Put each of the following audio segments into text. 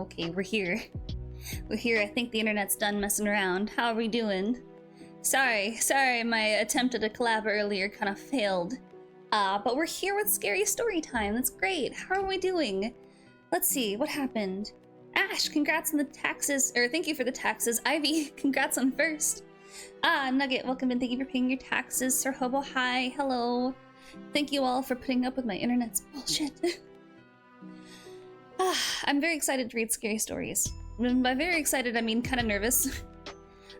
okay, we're here. We're here. I think the internet's done messing around. How are we doing? Sorry, my attempt at a collab earlier kind of failed. But we're here with Scary Story Time. That's great. How are we doing? Let's see, what happened? Ash, congrats on the taxes, or thank you for the taxes. Ivy, congrats on first. Nugget, welcome and thank you for paying your taxes. Sir Hobo, hi, hello. Thank you all for putting up with my internet's bullshit. I'm very excited to read scary stories. By very excited, I mean kind of nervous.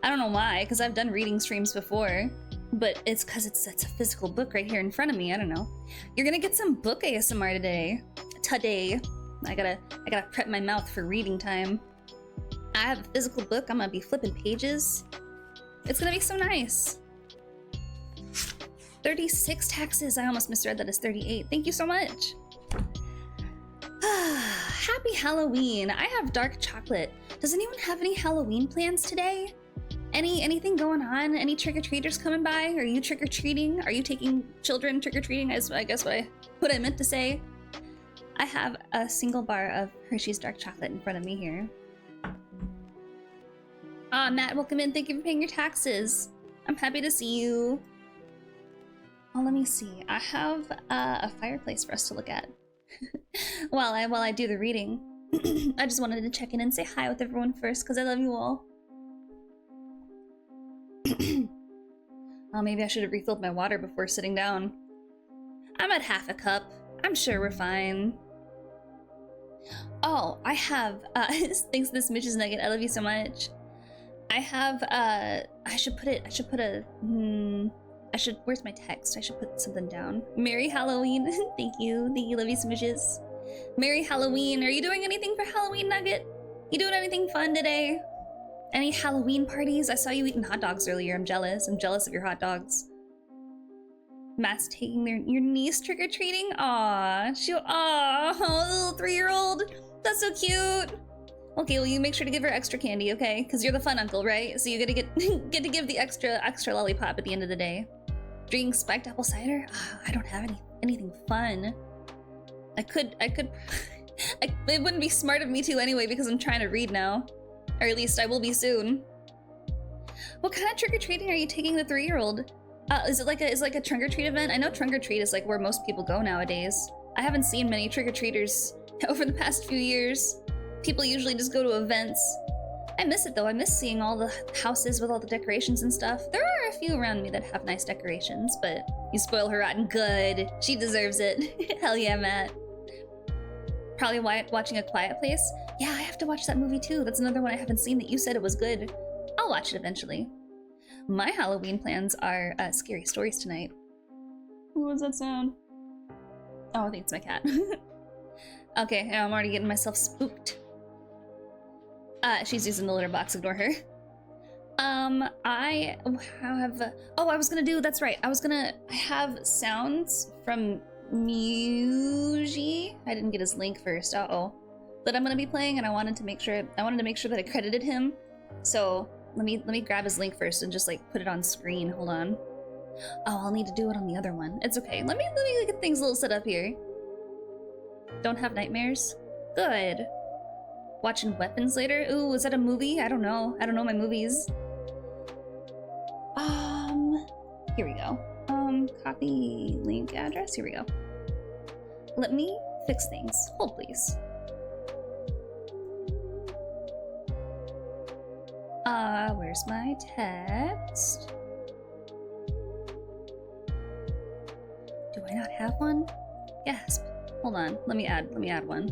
I don't know why, because I've done reading streams before, but it's because it's a physical book right here in front of me. I don't know. You're gonna get some book ASMR today. I gotta prep my mouth for reading time. I have a physical book. I'm gonna be flipping pages. It's gonna be so nice. 36 taxes. I almost misread that as 38. Thank you so much. Happy Halloween. I have dark chocolate. Does anyone have any Halloween plans today? Anything going on? Any trick-or-treaters coming by? Are you trick-or-treating? Are you taking children trick-or-treating? I guess what I meant to say. I have a single bar of Hershey's dark chocolate in front of me here. Matt, welcome in. Thank you for paying your taxes. I'm happy to see you. Oh, let me see. I have a fireplace for us to look at while I do the reading. I just wanted to check in and say hi with everyone first because I love you all. Oh, maybe I should have refilled my water before sitting down. I'm at half a cup. I'm sure we're fine. Oh, I have thanks to this Mitch's Nugget. I love you so much. I have where's my text? I should put something down. Merry Halloween. Thank you, love you smooches. Merry Halloween. Are you doing anything for Halloween, Nugget? You doing anything fun today? Any Halloween parties? I saw you eating hot dogs earlier. I'm jealous of your hot dogs. Matt's taking your niece trick-or-treating? Aww. Little 3-year-old. That's so cute. Okay, well you make sure to give her extra candy, okay? Because you're the fun uncle, right? So you gotta get to give the extra lollipop at the end of the day. Drinking spiked apple cider? I don't have anything fun. I could it wouldn't be smart of me to anyway because I'm trying to read now. Or at least I will be soon. What kind of trick-or-treating are you taking the 3-year-old? Is it like a trunk-or-treat event? I know trunk-or-treat is like where most people go nowadays. I haven't seen many trick-or-treaters over the past few years. People usually just go to events. I miss it though. I miss seeing all the houses with all the decorations and stuff. There are a few around me that have nice decorations, but you spoil her rotten good. She deserves it. Hell yeah, Matt. Probably watching A Quiet Place. Yeah, I have to watch that movie too. That's another one I haven't seen that you said it was good. I'll watch it eventually. My Halloween plans are scary stories tonight. What does that sound? Oh, I think it's my cat. Okay, now I'm already getting myself spooked. She's using the litter box, ignore her. I was gonna do, that's right. I have sounds from Muji. I didn't get his link first, that I'm gonna be playing, and I wanted to make sure that I credited him. So let me grab his link first and just like put it on screen. Hold on. Oh, I'll need to do it on the other one. It's okay. Let me get things a little set up here. Don't have nightmares? Good. Watching Weapons later? Ooh, is that a movie? I don't know. I don't know my movies. Here we go. Copy link address. Here we go. Let me fix things. Hold, please. Where's my text? Do I not have one? Gasp. Hold on. Let me add one.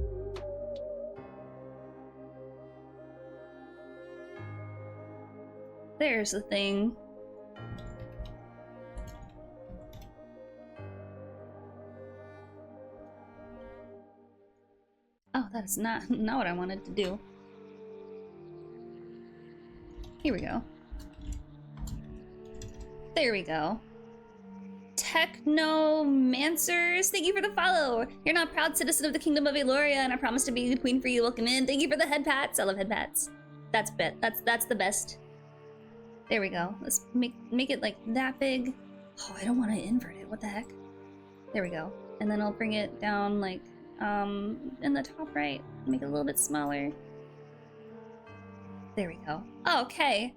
There's the thing. Oh, that's not what I wanted to do. Here we go. There we go. Technomancers, thank you for the follow. You're not a proud citizen of the Kingdom of Aloria, and I promise to be a good queen for you. Welcome in. Thank you for the head pats. I love head pats. That's the best. There we go. Let's make it like that big. Oh, I don't want to invert it. What the heck? There we go. And then I'll bring it down like in the top right. Make it a little bit smaller. There we go. Oh, okay.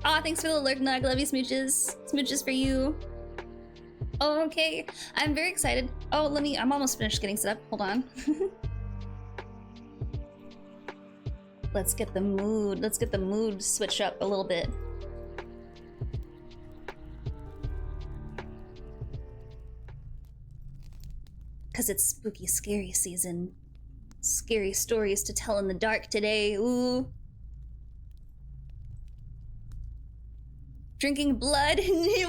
Aw, thanks for the alert, Nug. Love you, smooches. Smooches for you. Oh, okay. I'm very excited. Oh, I'm almost finished getting set up. Hold on. Let's get the mood switched up a little bit. Cause it's spooky, scary season. Scary stories to tell in the dark today, ooh. Drinking blood?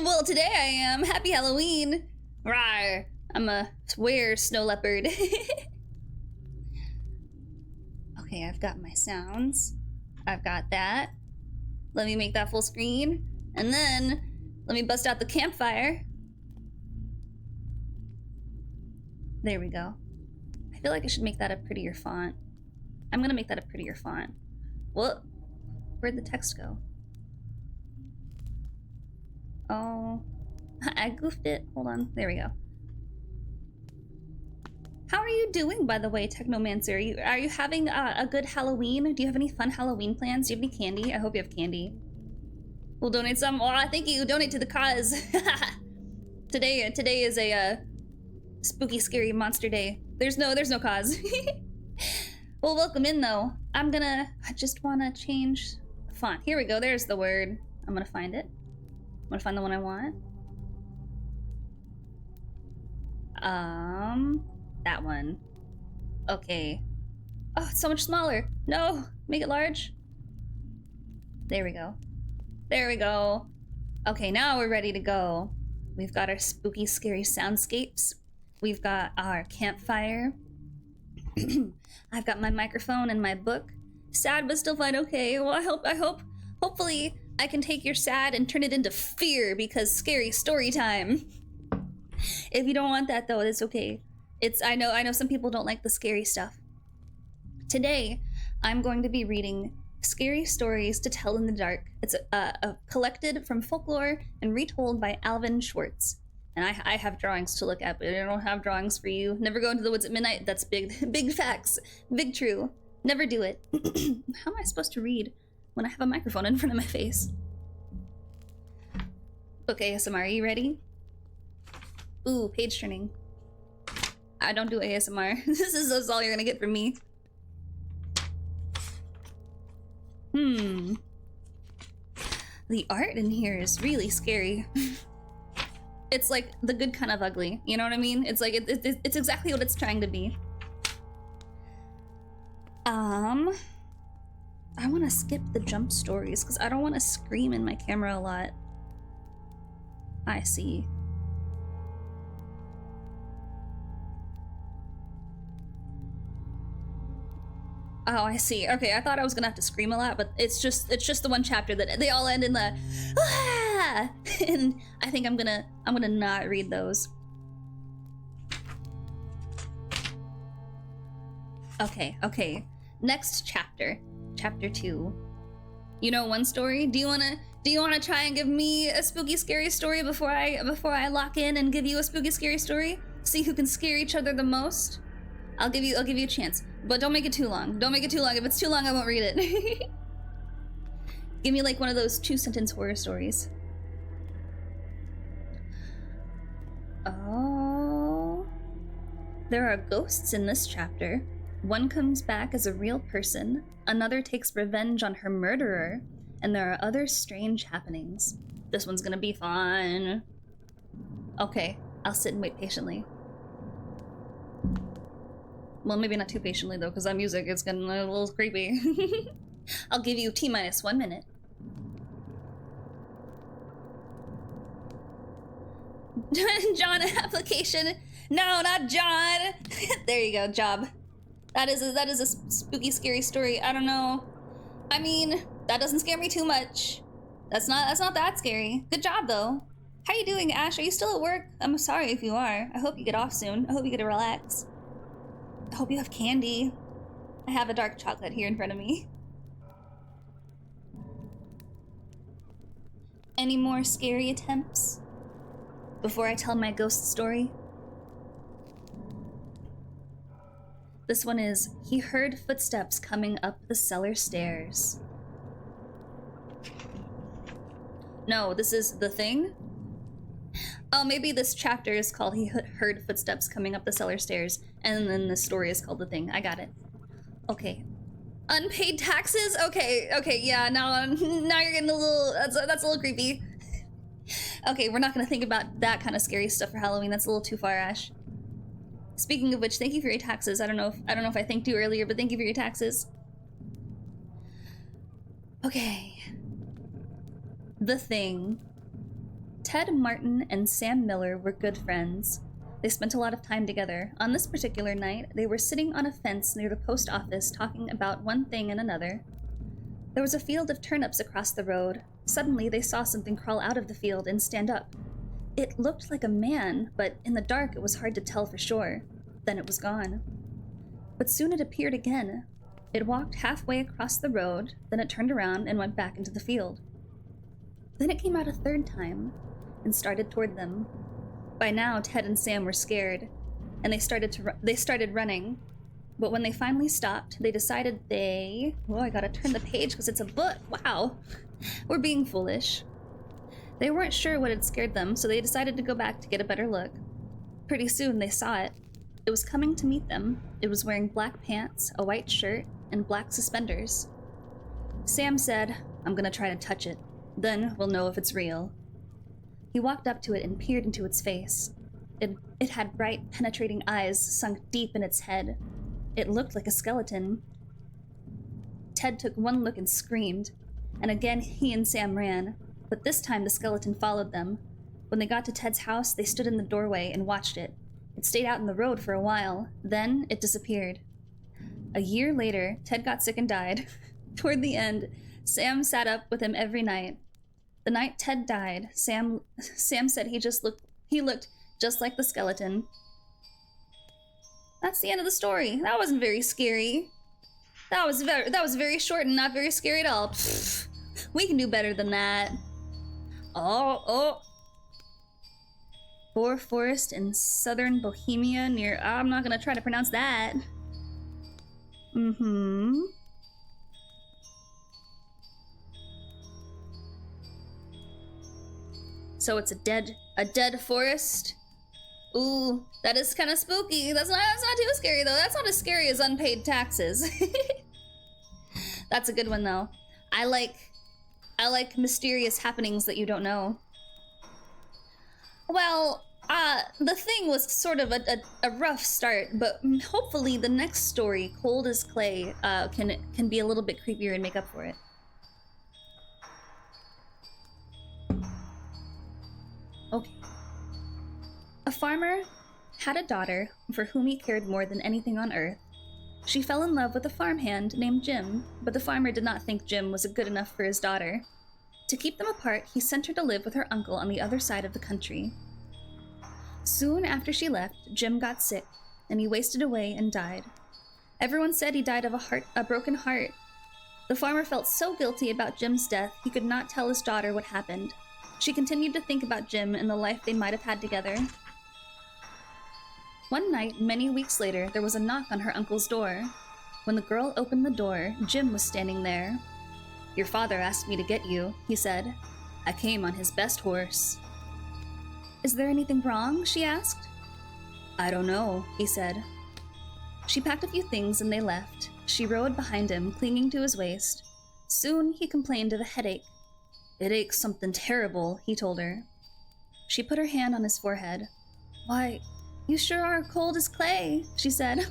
Well, today I am. Happy Halloween. Rawr. I'm a swear snow leopard. Okay, I've got my sounds. I've got that. Let me make that full screen. And then, let me bust out the campfire. There we go. I feel like I should make that a prettier font. I'm gonna make that a prettier font. What? Where'd the text go? Oh, I goofed it. Hold on. There we go. How are you doing, by the way, Technomancer? Are you having a good Halloween? Do you have any fun Halloween plans? Do you have any candy? I hope you have candy. We'll donate some. Oh, thank you. Donate to the cause. Today is a spooky, scary monster day. There's no cause. Well, welcome in though. I just wanna change font. Here we go. There's the word. I'm gonna find it. I'm gonna find the one I want. That one. Okay. Oh, it's so much smaller. No, make it large. There we go. There we go. Okay, now we're ready to go. We've got our spooky, scary soundscapes. We've got our campfire. I've got my microphone and my book. Sad but still fine. Okay, well, hopefully I can take your sad and turn it into fear because scary story time. If you don't want that though, it's okay. I know some people don't like the scary stuff. Today, I'm going to be reading Scary Stories to Tell in the Dark. It's collected from folklore and retold by Alvin Schwartz. And I have drawings to look at, but I don't have drawings for you. Never go into the woods at midnight. That's big facts. Big true. Never do it. How am I supposed to read when I have a microphone in front of my face? Okay, ASMR, are you ready? Ooh, page turning. I don't do ASMR. This is all you're gonna get from me. The art in here is really scary. It's like the good kind of ugly, you know what I mean? It's like, it's exactly what it's trying to be. I wanna skip the jump stories because I don't wanna scream in my camera a lot. I see. Oh, I see. Okay, I thought I was gonna have to scream a lot, but it's just the one chapter that they all end in the ah! And I think I'm gonna not read those. Okay. Next chapter. Chapter 2. You know one story? Do you wanna try and give me a spooky scary story before I lock in and give you a spooky scary story? See who can scare each other the most? I'll give you a chance. But don't make it too long. Don't make it too long. If it's too long, I won't read it. Give me like one of those 2-sentence horror stories. Oh. There are ghosts in this chapter. One comes back as a real person, another takes revenge on her murderer, and there are other strange happenings. This one's gonna be fun. Okay, I'll sit and wait patiently. Well, maybe not too patiently though, because that music is getting a little creepy. I'll give you T-minus 1 minute. John application. No, not John. There you go, job. That is a spooky, scary story. I don't know. I mean, that doesn't scare me too much. That's not that scary. Good job though. How you doing, Ash? Are you still at work? I'm sorry if you are. I hope you get off soon. I hope you get to relax. I hope you have candy. I have a dark chocolate here in front of me. Any more scary attempts before I tell my ghost story? This one is, he heard footsteps coming up the cellar stairs. No, this is The Thing? Oh, maybe this chapter is called He Heard Footsteps Coming Up the Cellar Stairs, and then this story is called The Thing. I got it. Okay. Unpaid taxes? Okay, yeah, now you're getting a little, that's a little creepy. Okay, we're not gonna think about that kind of scary stuff for Halloween. That's a little too far, Ash. Speaking of which, thank you for your taxes. I don't know if I thanked you earlier, but thank you for your taxes. Okay. The Thing. Ted Martin and Sam Miller were good friends. They spent a lot of time together. On this particular night, they were sitting on a fence near the post office talking about one thing and another. There was a field of turnips across the road. Suddenly, they saw something crawl out of the field and stand up. It looked like a man, but in the dark it was hard to tell for sure. Then it was gone. But soon it appeared again. It walked halfway across the road, then it turned around and went back into the field. Then it came out a third time and started toward them. By now, Ted and Sam were scared, and they started running. But when they finally stopped, they decided oh, I gotta turn the page because it's a book. Wow. We're being foolish. They weren't sure what had scared them, so they decided to go back to get a better look. Pretty soon, they saw it. It was coming to meet them. It was wearing black pants, a white shirt, and black suspenders. Sam said, "I'm gonna try to touch it. Then we'll know if it's real." He walked up to it and peered into its face. It had bright, penetrating eyes sunk deep in its head. It looked like a skeleton. Ted took one look and screamed, and again he and Sam ran, but this time the skeleton followed them. When they got to Ted's house, they stood in the doorway and watched it. It stayed out in the road for a while, then it disappeared. A year later, Ted got sick and died. Toward the end, Sam sat up with him every night. The night Ted died, Sam said he looked just like the skeleton. That's the end of the story. That wasn't very scary. That was very short and not very scary at all. Pfft, we can do better than that. Oh. Boar Forest in southern Bohemia near... I'm not gonna try to pronounce that. So it's a dead forest? Ooh, that is kind of spooky. That's not too scary though. That's not as scary as unpaid taxes. That's a good one though. I like mysterious happenings that you don't know. Well, The Thing was sort of a rough start, but hopefully the next story, Cold as Clay, can be a little bit creepier and make up for it. Okay. A farmer had a daughter for whom he cared more than anything on earth. She fell in love with a farmhand named Jim, but the farmer did not think Jim was good enough for his daughter. To keep them apart, he sent her to live with her uncle on the other side of the country. Soon after she left, Jim got sick, and he wasted away and died. Everyone said he died of a broken heart. The farmer felt so guilty about Jim's death, he could not tell his daughter what happened. She continued to think about Jim and the life they might have had together. One night, many weeks later, there was a knock on her uncle's door. When the girl opened the door, Jim was standing there. "Your father asked me to get you," he said. "I came on his best horse." "Is there anything wrong?" she asked. "I don't know," he said. She packed a few things and they left. She rode behind him, clinging to his waist. Soon he complained of a headache. "It aches something terrible," he told her. She put her hand on his forehead. "Why, you sure are cold as clay," she said.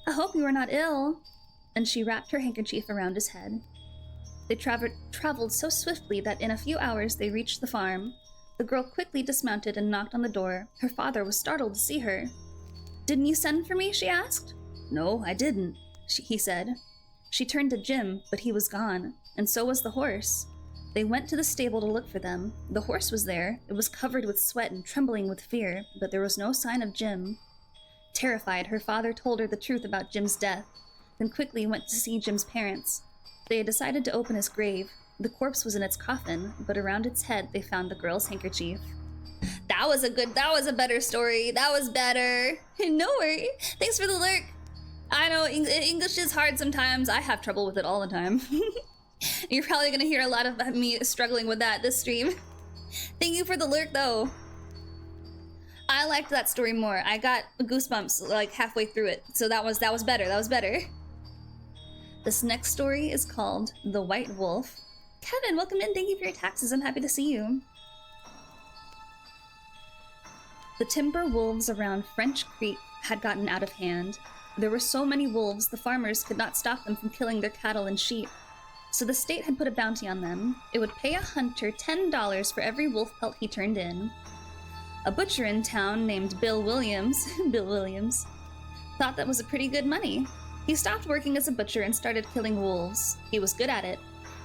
"I hope you are not ill." And she wrapped her handkerchief around his head. They traveled so swiftly that in a few hours they reached the farm. The girl quickly dismounted and knocked on the door. Her father was startled to see her. "Didn't you send for me?" she asked. "No, I didn't," he said. She turned to Jim, but he was gone, and so was the horse. They went to the stable to look for them. The horse was there. It was covered with sweat and trembling with fear, but there was no sign of Jim. Terrified, her father told her the truth about Jim's death, then quickly went to see Jim's parents. They had decided to open his grave. The corpse was in its coffin, but around its head they found the girl's handkerchief. That was a better story. That was better. No worry. Thanks for the lurk. I know English is hard sometimes. I have trouble with it all the time. You're probably gonna hear a lot of me struggling with that this stream. Thank you for the lurk, though. I liked that story more. I got goosebumps like halfway through it, so that was better. That was better. This next story is called The White Wolf. Kevin, welcome in. Thank you for your taxes. I'm happy to see you. The timber wolves around French Creek had gotten out of hand. There were so many wolves, the farmers could not stop them from killing their cattle and sheep. So the state had put a bounty on them. It would pay a hunter $10 for every wolf pelt he turned in. A butcher in town named Bill Williams, thought that was a pretty good money. He stopped working as a butcher and started killing wolves. He was good at it.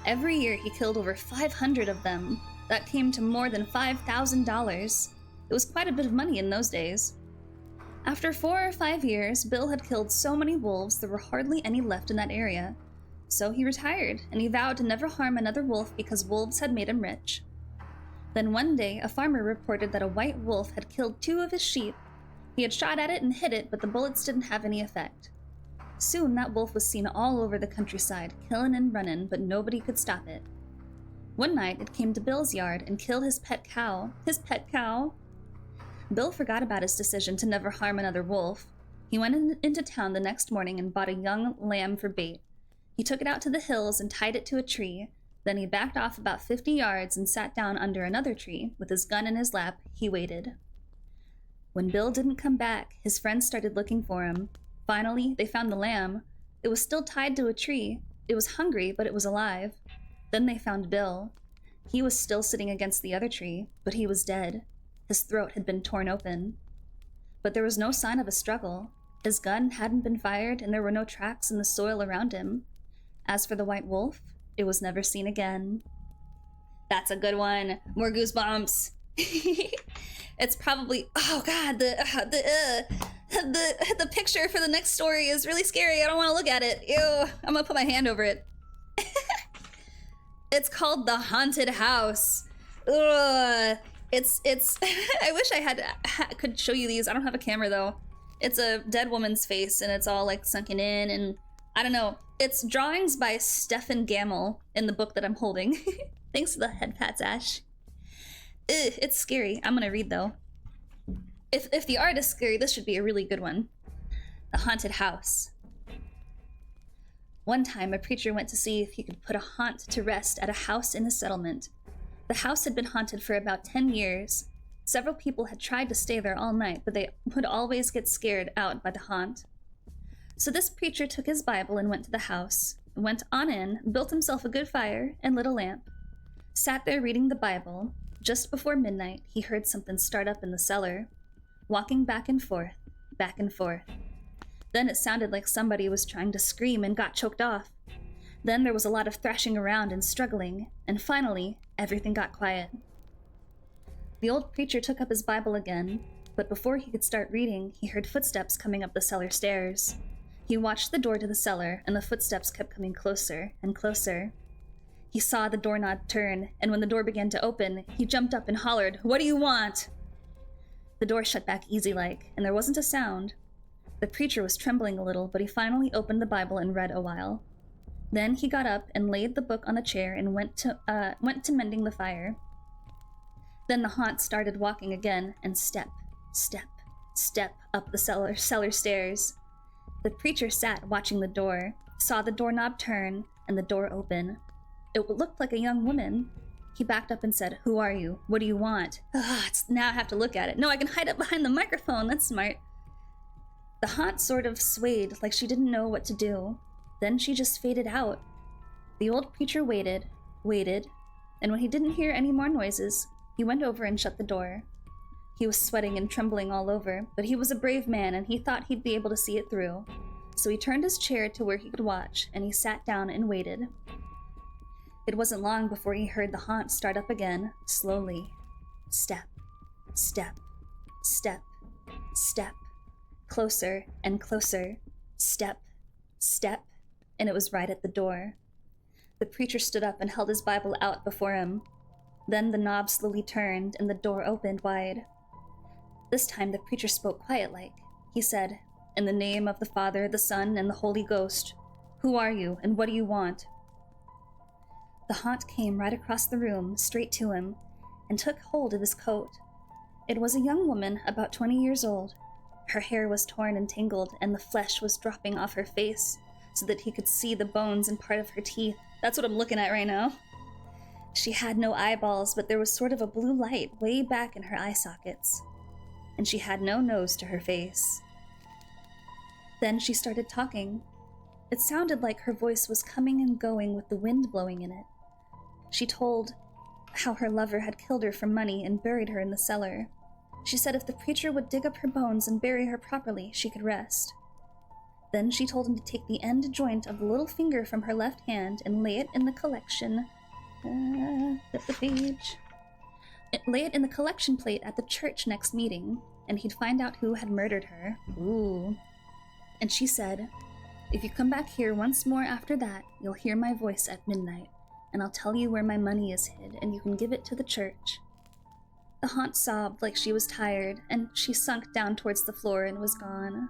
Every year he killed over 500 of them. That came to more than $5,000. It was quite a bit of money in those days. After 4 or 5 years, Bill had killed so many wolves there were hardly any left in that area. So he retired, and he vowed to never harm another wolf because wolves had made him rich. Then one day, a farmer reported that a white wolf had killed 2 of his sheep. He had shot at it and hit it, but the bullets didn't have any effect. Soon that wolf was seen all over the countryside, killing and running, but nobody could stop it. One night, it came to Bill's yard and killed his pet cow. His pet cow! Bill forgot about his decision to never harm another wolf. He went into town the next morning and bought a young lamb for bait. He took it out to the hills and tied it to a tree. Then he backed off about 50 yards and sat down under another tree. With his gun in his lap, he waited. When Bill didn't come back, his friends started looking for him. Finally, they found the lamb. It was still tied to a tree. It was hungry, but it was alive. Then they found Bill. He was still sitting against the other tree, but he was dead. His throat had been torn open. But there was no sign of a struggle. His gun hadn't been fired, and there were no tracks in the soil around him. As for the white wolf, it was never seen again. That's a good one. More goosebumps. It's probably, oh god, the picture for the next story is really scary. I don't want to look at it. Ew, I'm gonna put my hand over it. It's called The Haunted House. Ugh. It's I wish I could show you these. I don't have a camera though. It's a dead woman's face and it's all like sunken in, and I don't know. It's drawings by Stefan Gamel in the book that I'm holding. Thanks for the head pats, Ash. Ugh, it's scary. I'm gonna read though. If the art is scary, this should be a really good one. The Haunted House. One time, a preacher went to see if he could put a haunt to rest at a house in a settlement. The house had been haunted for about 10 years. Several people had tried to stay there all night, but they would always get scared out by the haunt. So this preacher took his Bible and went to the house, went on in, built himself a good fire, and lit a lamp. Sat there reading the Bible. Just before midnight, he heard something start up in the cellar, walking back and forth, back and forth. Then it sounded like somebody was trying to scream and got choked off. Then there was a lot of thrashing around and struggling, and finally, everything got quiet. The old preacher took up his Bible again, but before he could start reading, he heard footsteps coming up the cellar stairs. He watched the door to the cellar, and the footsteps kept coming closer and closer. He saw the doorknob turn, and when the door began to open, he jumped up and hollered, "What do you want?" The door shut back easy-like, and there wasn't a sound. The preacher was trembling a little, but he finally opened the Bible and read a while. Then he got up and laid the book on the chair and went to mending the fire. Then the haunt started walking again, and step, step, step up the cellar stairs. The preacher sat watching the door, saw the doorknob turn, and the door open. It looked like a young woman. He backed up and said, "Who are you? What do you want?" Now I have to look at it. No, I can hide it behind the microphone. That's smart. The haunt sort of swayed, like she didn't know what to do. Then she just faded out. The old preacher waited, and when he didn't hear any more noises, he went over and shut the door. He was sweating and trembling all over, but he was a brave man and he thought he'd be able to see it through. So he turned his chair to where he could watch, and he sat down and waited. It wasn't long before he heard the haunt start up again, slowly. Step, step, step, step. Closer and closer. Step, step. And it was right at the door. The preacher stood up and held his Bible out before him. Then the knob slowly turned and the door opened wide. This time the preacher spoke quiet-like. He said, "In the name of the Father, the Son, and the Holy Ghost, who are you and what do you want?" The haunt came right across the room, straight to him, and took hold of his coat. It was a young woman, about 20 years old. Her hair was torn and tangled, and the flesh was dropping off her face, so that he could see the bones and part of her teeth. That's what I'm looking at right now. She had no eyeballs, but there was sort of a blue light way back in her eye sockets. And she had no nose to her face. Then she started talking. It sounded like her voice was coming and going with the wind blowing in it. She told how her lover had killed her for money and buried her in the cellar. She said if the preacher would dig up her bones and bury her properly, she could rest. Then she told him to take the end joint of the little finger from her left hand and lay it in the collection. Flip the page. Lay it in the collection plate at the church next meeting, and he'd find out who had murdered her. Ooh. And she said, if you come back here once more after that, you'll hear my voice at midnight, and I'll tell you where my money is hid, and you can give it to the church. The haunt sobbed like she was tired, and she sunk down towards the floor and was gone.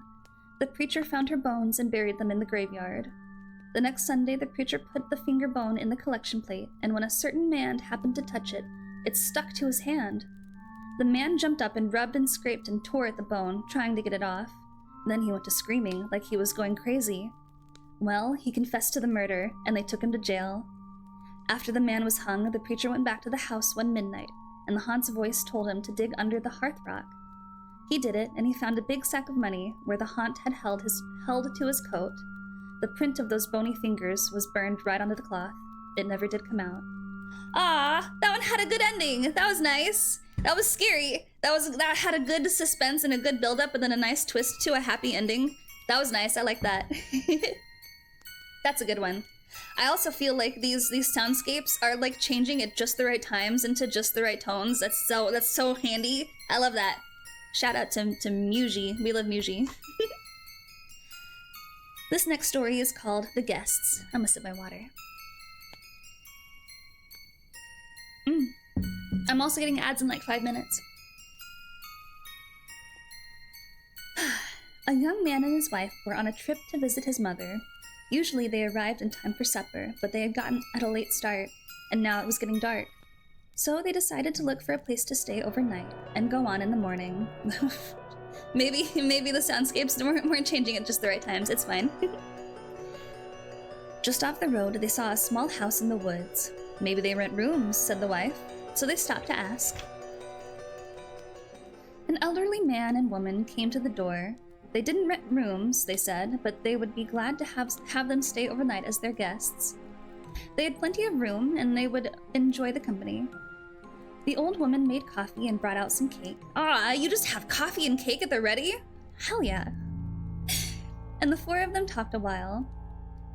The preacher found her bones and buried them in the graveyard. The next Sunday, the preacher put the finger bone in the collection plate, and when a certain man happened to touch it, it stuck to his hand. The man jumped up and rubbed and scraped and tore at the bone, trying to get it off. Then he went to screaming like he was going crazy. Well, he confessed to the murder, and they took him to jail. After the man was hung, the preacher went back to the house one midnight, and the haunt's voice told him to dig under the hearth rock. He did it, and he found a big sack of money where the haunt had held to his coat. The print of those bony fingers was burned right onto the cloth. It never did come out. Ah, that one had a good ending. That was nice. That was scary. That had a good suspense and a good build-up, and then a nice twist to a happy ending. That was nice. I like that. That's a good one. I also feel like these soundscapes are like changing at just the right times into just the right tones. That's so handy. I love that. Shout out to Muji. We love Muji. This next story is called The Guests. I'm gonna sip my water. I'm also getting ads in like 5 minutes. A young man and his wife were on a trip to visit his mother. Usually they arrived in time for supper, but they had gotten at a late start, and now it was getting dark. So they decided to look for a place to stay overnight and go on in the morning. Maybe the soundscapes weren't changing at just the right times. It's fine. Just off the road, they saw a small house in the woods. Maybe they rent rooms, said the wife. So they stopped to ask. An elderly man and woman came to the door. They didn't rent rooms, they said, but they would be glad to have them stay overnight as their guests. They had plenty of room, and they would enjoy the company. The old woman made coffee and brought out some cake. Ah, you just have coffee and cake at the ready? Hell yeah. And the four of them talked a while.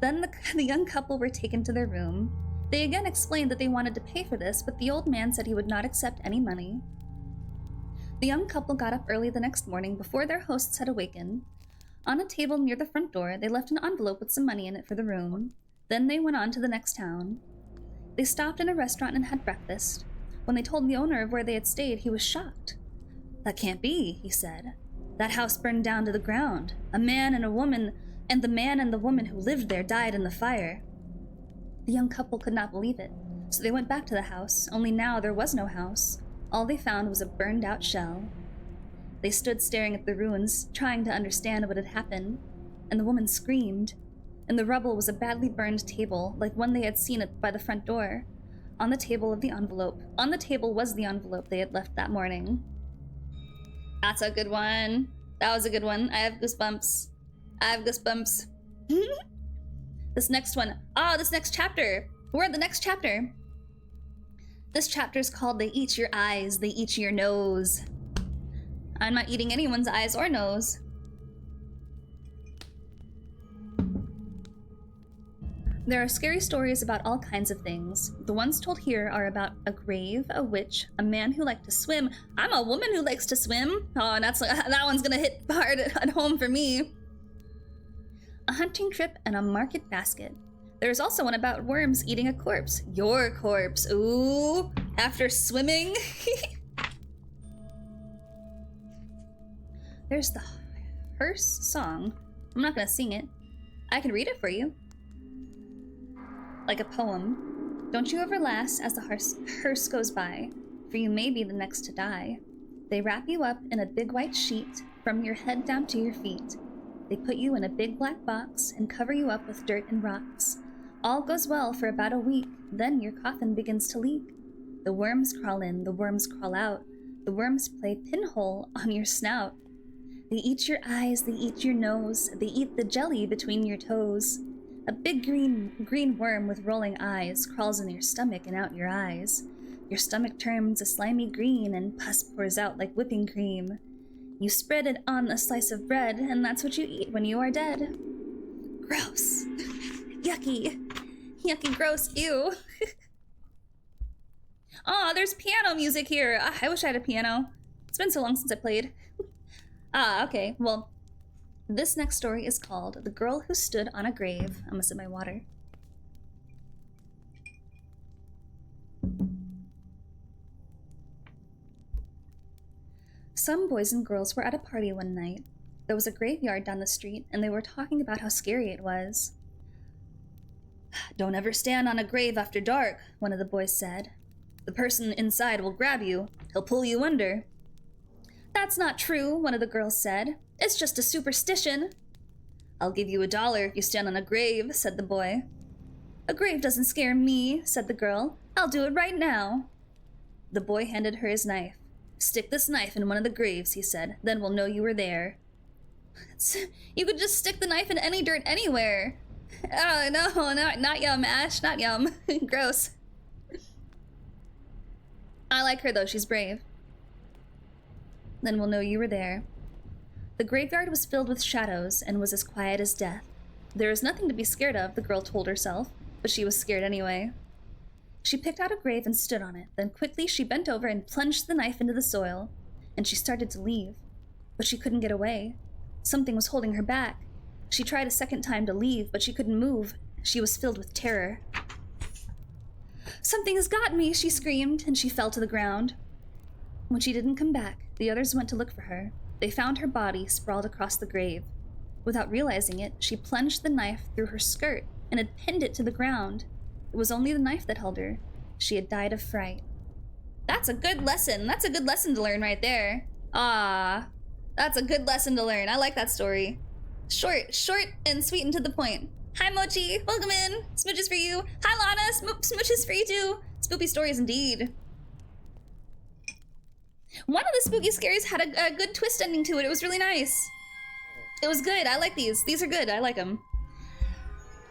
Then the young couple were taken to their room. They again explained that they wanted to pay for this, but the old man said he would not accept any money. The young couple got up early the next morning before their hosts had awakened. On a table near the front door, they left an envelope with some money in it for the room. Then they went on to the next town. They stopped in a restaurant and had breakfast. When they told the owner of where they had stayed, he was shocked. That can't be, he said. That house burned down to the ground. A man and a woman, and the man and the woman who lived there died in the fire. The young couple could not believe it, so they went back to the house, only now there was no house. All they found was a burned-out shell. They stood staring at the ruins, trying to understand what had happened, and the woman screamed. In the rubble was a badly burned table, like one they had seen by the front door. On the table was the envelope they had left that morning. That's a good one. That was a good one. I have goosebumps. This next one. This next chapter. We're at the next chapter. This chapter is called They Eat Your Eyes, They Eat Your Nose. I'm not eating anyone's eyes or nose. There are scary stories about all kinds of things. The ones told here are about a grave, a witch, a man who liked to swim. I'm a woman who likes to swim. Oh, and that one's gonna hit hard at home for me. A hunting trip and a market basket. There's also one about worms eating a corpse. Your corpse. Ooh, after swimming. There's the hearse song. I'm not gonna sing it. I can read it for you. Like a poem. Don't you ever last as the hearse goes by, for you may be the next to die. They wrap you up in a big white sheet, from your head down to your feet. They put you in a big black box and cover you up with dirt and rocks. All goes well for about a week, then your coffin begins to leak. The worms crawl in, the worms crawl out. The worms play pinhole on your snout. They eat your eyes, they eat your nose, they eat the jelly between your toes. A big green worm with rolling eyes crawls in your stomach and out your eyes. Your stomach turns a slimy green and pus pours out like whipping cream. You spread it on a slice of bread, and that's what you eat when you are dead. Gross. Yucky. Yucky, gross, ew. Aw, there's piano music here. I wish I had a piano. It's been so long since I played. Okay, well, this next story is called The Girl Who Stood on a Grave. I'm gonna sip my water. Some boys and girls were at a party one night. There was a graveyard down the street, and they were talking about how scary it was. "Don't ever stand on a grave after dark," one of the boys said. "The person inside will grab you. He'll pull you under." "That's not true," one of the girls said. "It's just a superstition." "I'll give you $1 if you stand on a grave," said the boy. "A grave doesn't scare me," said the girl. "I'll do it right now." The boy handed her his knife. "Stick this knife in one of the graves," he said. "Then we'll know you were there." You could just stick the knife in any dirt anywhere. Oh, no, not yum, Ash, not yum. Gross. I like her, though. She's brave. "Then we'll know you were there." The graveyard was filled with shadows and was as quiet as death. There was nothing to be scared of, the girl told herself, but she was scared anyway. She picked out a grave and stood on it. Then quickly she bent over and plunged the knife into the soil. And she started to leave. But she couldn't get away. Something was holding her back. She tried a second time to leave, but she couldn't move. She was filled with terror. "Something has got me," she screamed, and she fell to the ground. When she didn't come back, the others went to look for her. They found her body sprawled across the grave. Without realizing it, she plunged the knife through her skirt and had pinned it to the ground. It was only the knife that held her. She had died of fright. That's a good lesson. That's a good lesson to learn right there. Ah, that's a good lesson to learn. I like that story. Short and sweet and to the point. Hi, Mochi. Welcome in. Smooches for you. Hi, Lana. Smooches for you too. Spooky stories indeed. One of the spooky scaries had a good twist ending to it. It was really nice. It was good. I like these. These are good. I like them.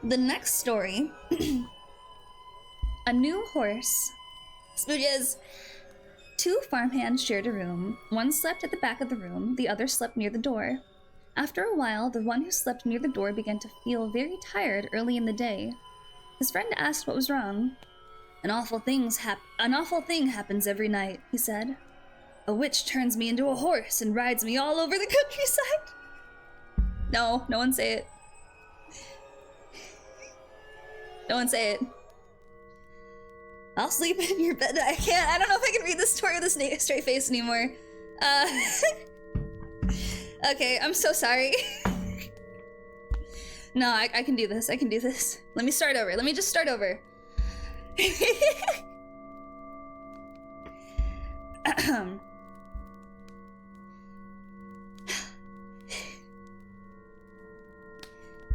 The next story. A new horse. Smooches. 2 farmhands shared a room. One slept at the back of the room. The other slept near the door. After a while, the one who slept near the door began to feel very tired early in the day. His friend asked what was wrong. An awful thing happens every night," he said. "A witch turns me into a horse and rides me all over the countryside." No one say it. No one say it. "I'll sleep in your bed." I don't know if I can read this story with a straight face anymore. Okay, I'm so sorry. No, I can do this. I can do this. Let me start over. Let me just start over.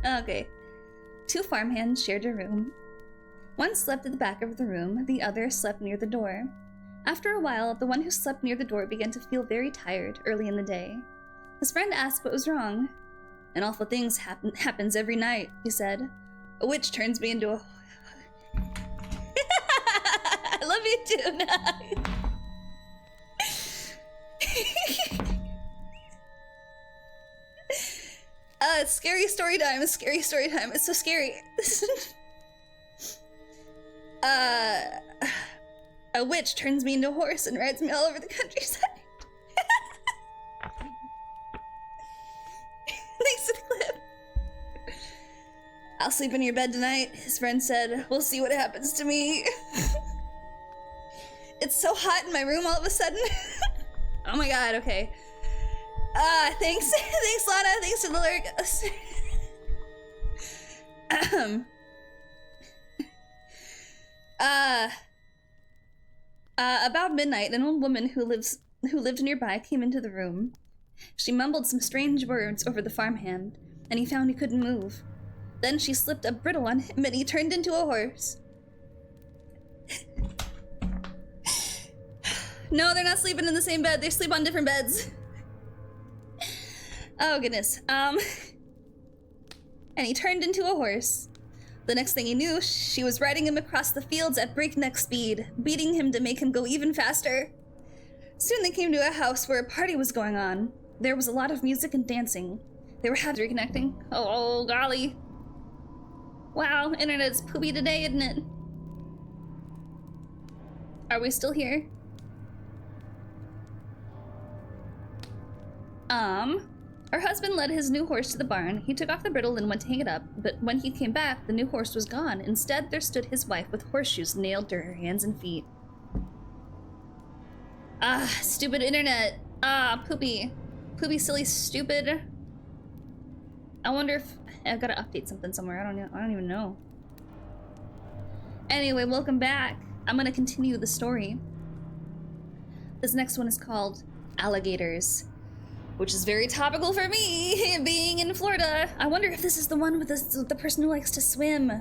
Okay. 2 farmhands shared a room. One slept at the back of the room, the other slept near the door. After a while, the one who slept near the door began to feel very tired early in the day. His friend asked what was wrong. "An awful thing happens every night," he said. "A witch turns me into a..." I love you too. It's scary story time. It's scary story time. It's so scary. A witch turns me into a horse and rides me all over the countryside. Thanks for the clip. "I'll sleep in your bed tonight," his friend said. "We'll see what happens to me." It's so hot in my room all of a sudden. Oh my god, okay. Thanks. Thanks, Lana. Thanks for the lyric. Uh, about midnight, an old woman who lived nearby came into the room. She mumbled some strange words over the farmhand, and he found he couldn't move. Then she slipped a bridle on him, and he turned into a horse. No, they're not sleeping in the same bed. They sleep on different beds. Oh, goodness. And he turned into a horse. The next thing he knew, she was riding him across the fields at breakneck speed, beating him to make him go even faster. Soon they came to a house where a party was going on. There was a lot of music and dancing. They were happy reconnecting. Oh, golly. Wow, internet's poopy today, isn't it? Are we still here? Her husband led his new horse to the barn. He took off the bridle and went to hang it up, but when he came back, the new horse was gone. Instead, there stood his wife with horseshoes nailed to her hands and feet. Ah, stupid internet. Ah, poopy. Poopy, silly, stupid. I wonder if I've got to update something somewhere. I don't even know. Anyway, welcome back. I'm gonna continue the story. This next one is called Alligators, which is very topical for me, being in Florida. I wonder if this is the one with the person who likes to swim.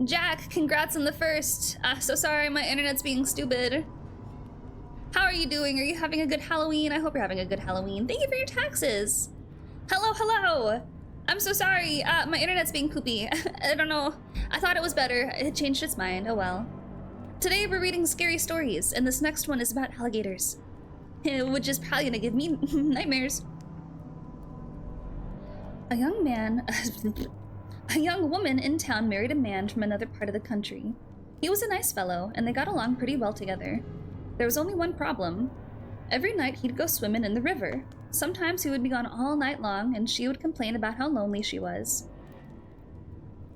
Jack, congrats on the first. So sorry, my internet's being stupid. How are you doing? Are you having a good Halloween? I hope you're having a good Halloween. Thank you for your taxes. Hello. I'm so sorry. My internet's being poopy. I don't know. I thought it was better. It changed its mind. Oh well. Today we're reading scary stories, and this next one is about alligators. Which is probably gonna give me nightmares. A young woman in town married a man from another part of the country. He was a nice fellow, and they got along pretty well together. There was only one problem. Every night he'd go swimming in the river. Sometimes he would be gone all night long, and she would complain about how lonely she was.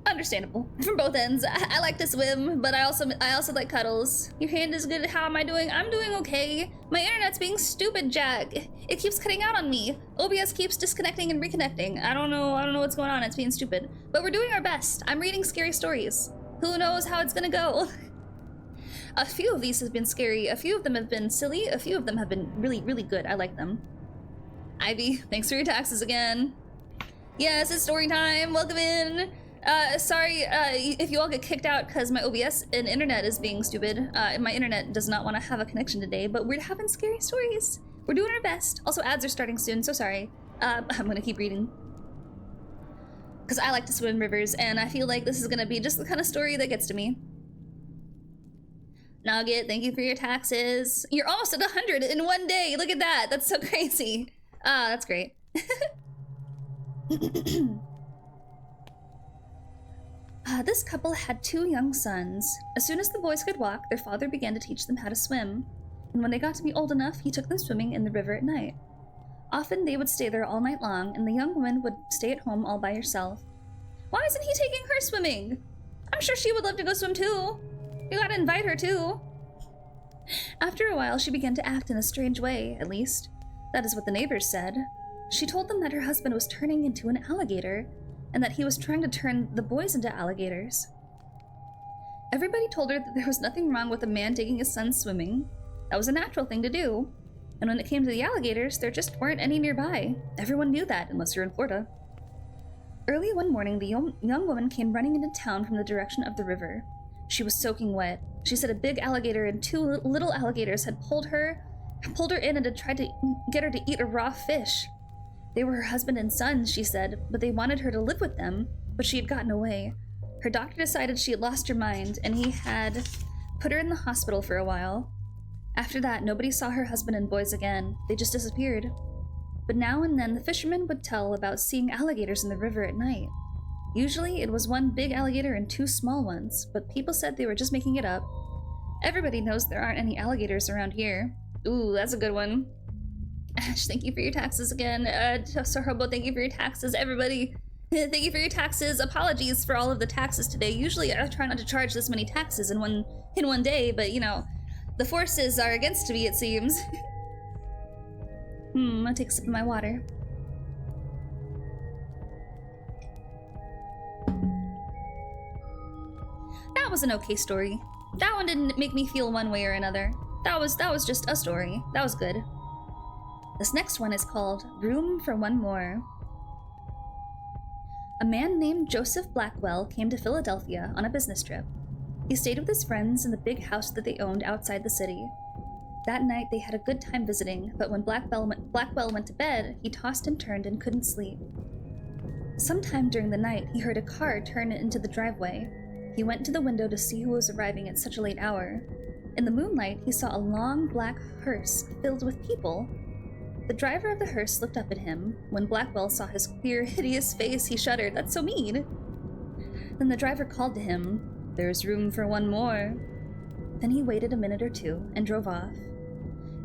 Understandable. From both ends. I like to swim, but I also like cuddles. Your hand is good. How am I doing? I'm doing okay. My internet's being stupid, Jack. It keeps cutting out on me. OBS keeps disconnecting and reconnecting. I don't know what's going on. It's being stupid. But we're doing our best. I'm reading scary stories. Who knows how it's gonna go? A few of these have been scary. A few of them have been silly. A few of them have been really, really good. I like them. Ivy, thanks for your taxes again. Yes, it's story time. Welcome in. Sorry if you all get kicked out because my OBS and internet is being stupid. My internet does not want to have a connection today, but we're having scary stories. We're doing our best. Also, ads are starting soon, so sorry. I'm gonna keep reading. Because I like to swim in rivers, and I feel like this is gonna be just the kind of story that gets to me. Nugget, thank you for your taxes. You're almost at 100 in one day. Look at that. That's so crazy. That's great. This couple had 2 young sons. As soon as the boys could walk, their father began to teach them how to swim. And when they got to be old enough, he took them swimming in the river at night. Often they would stay there all night long, and the young woman would stay at home all by herself. Why isn't he taking her swimming? I'm sure she would love to go swim too. You gotta invite her too. After a while, she began to act in a strange way, at least. That is what the neighbors said. She told them that her husband was turning into an alligator, and that he was trying to turn the boys into alligators. Everybody told her that there was nothing wrong with a man taking his son swimming. That was a natural thing to do. And when it came to the alligators, there just weren't any nearby. Everyone knew that, unless you're in Florida. Early one morning, the young woman came running into town from the direction of the river. She was soaking wet. She said a big alligator and 2 little alligators had pulled her in and had tried to get her to eat a raw fish. They were her husband and son, she said, but they wanted her to live with them, but she had gotten away. Her doctor decided she had lost her mind, and he had put her in the hospital for a while. After that, nobody saw her husband and boys again. They just disappeared. But now and then, the fishermen would tell about seeing alligators in the river at night. Usually, it was 1 big alligator and 2 small ones, but people said they were just making it up. Everybody knows there aren't any alligators around here. Ooh, that's a good one. Ash, thank you for your taxes again. Sorhobo, thank you for your taxes. Everybody, thank you for your taxes. Apologies for all of the taxes today. Usually I try not to charge this many taxes in one day, but you know, the forces are against me, it seems. I'm gonna take a sip of my water. That was an okay story. That one didn't make me feel one way or another. That was just a story. That was good. This next one is called Room for One More. A man named Joseph Blackwell came to Philadelphia on a business trip. He stayed with his friends in the big house that they owned outside the city. That night they had a good time visiting, but when Blackwell went to bed, he tossed and turned and couldn't sleep. Sometime during the night, he heard a car turn into the driveway. He went to the window to see who was arriving at such a late hour. In the moonlight, he saw a long black hearse filled with people. The driver of the hearse looked up at him. When Blackwell saw his queer, hideous face, he shuddered. That's so mean. Then the driver called to him, "There's room for one more." Then he waited a minute or two and drove off.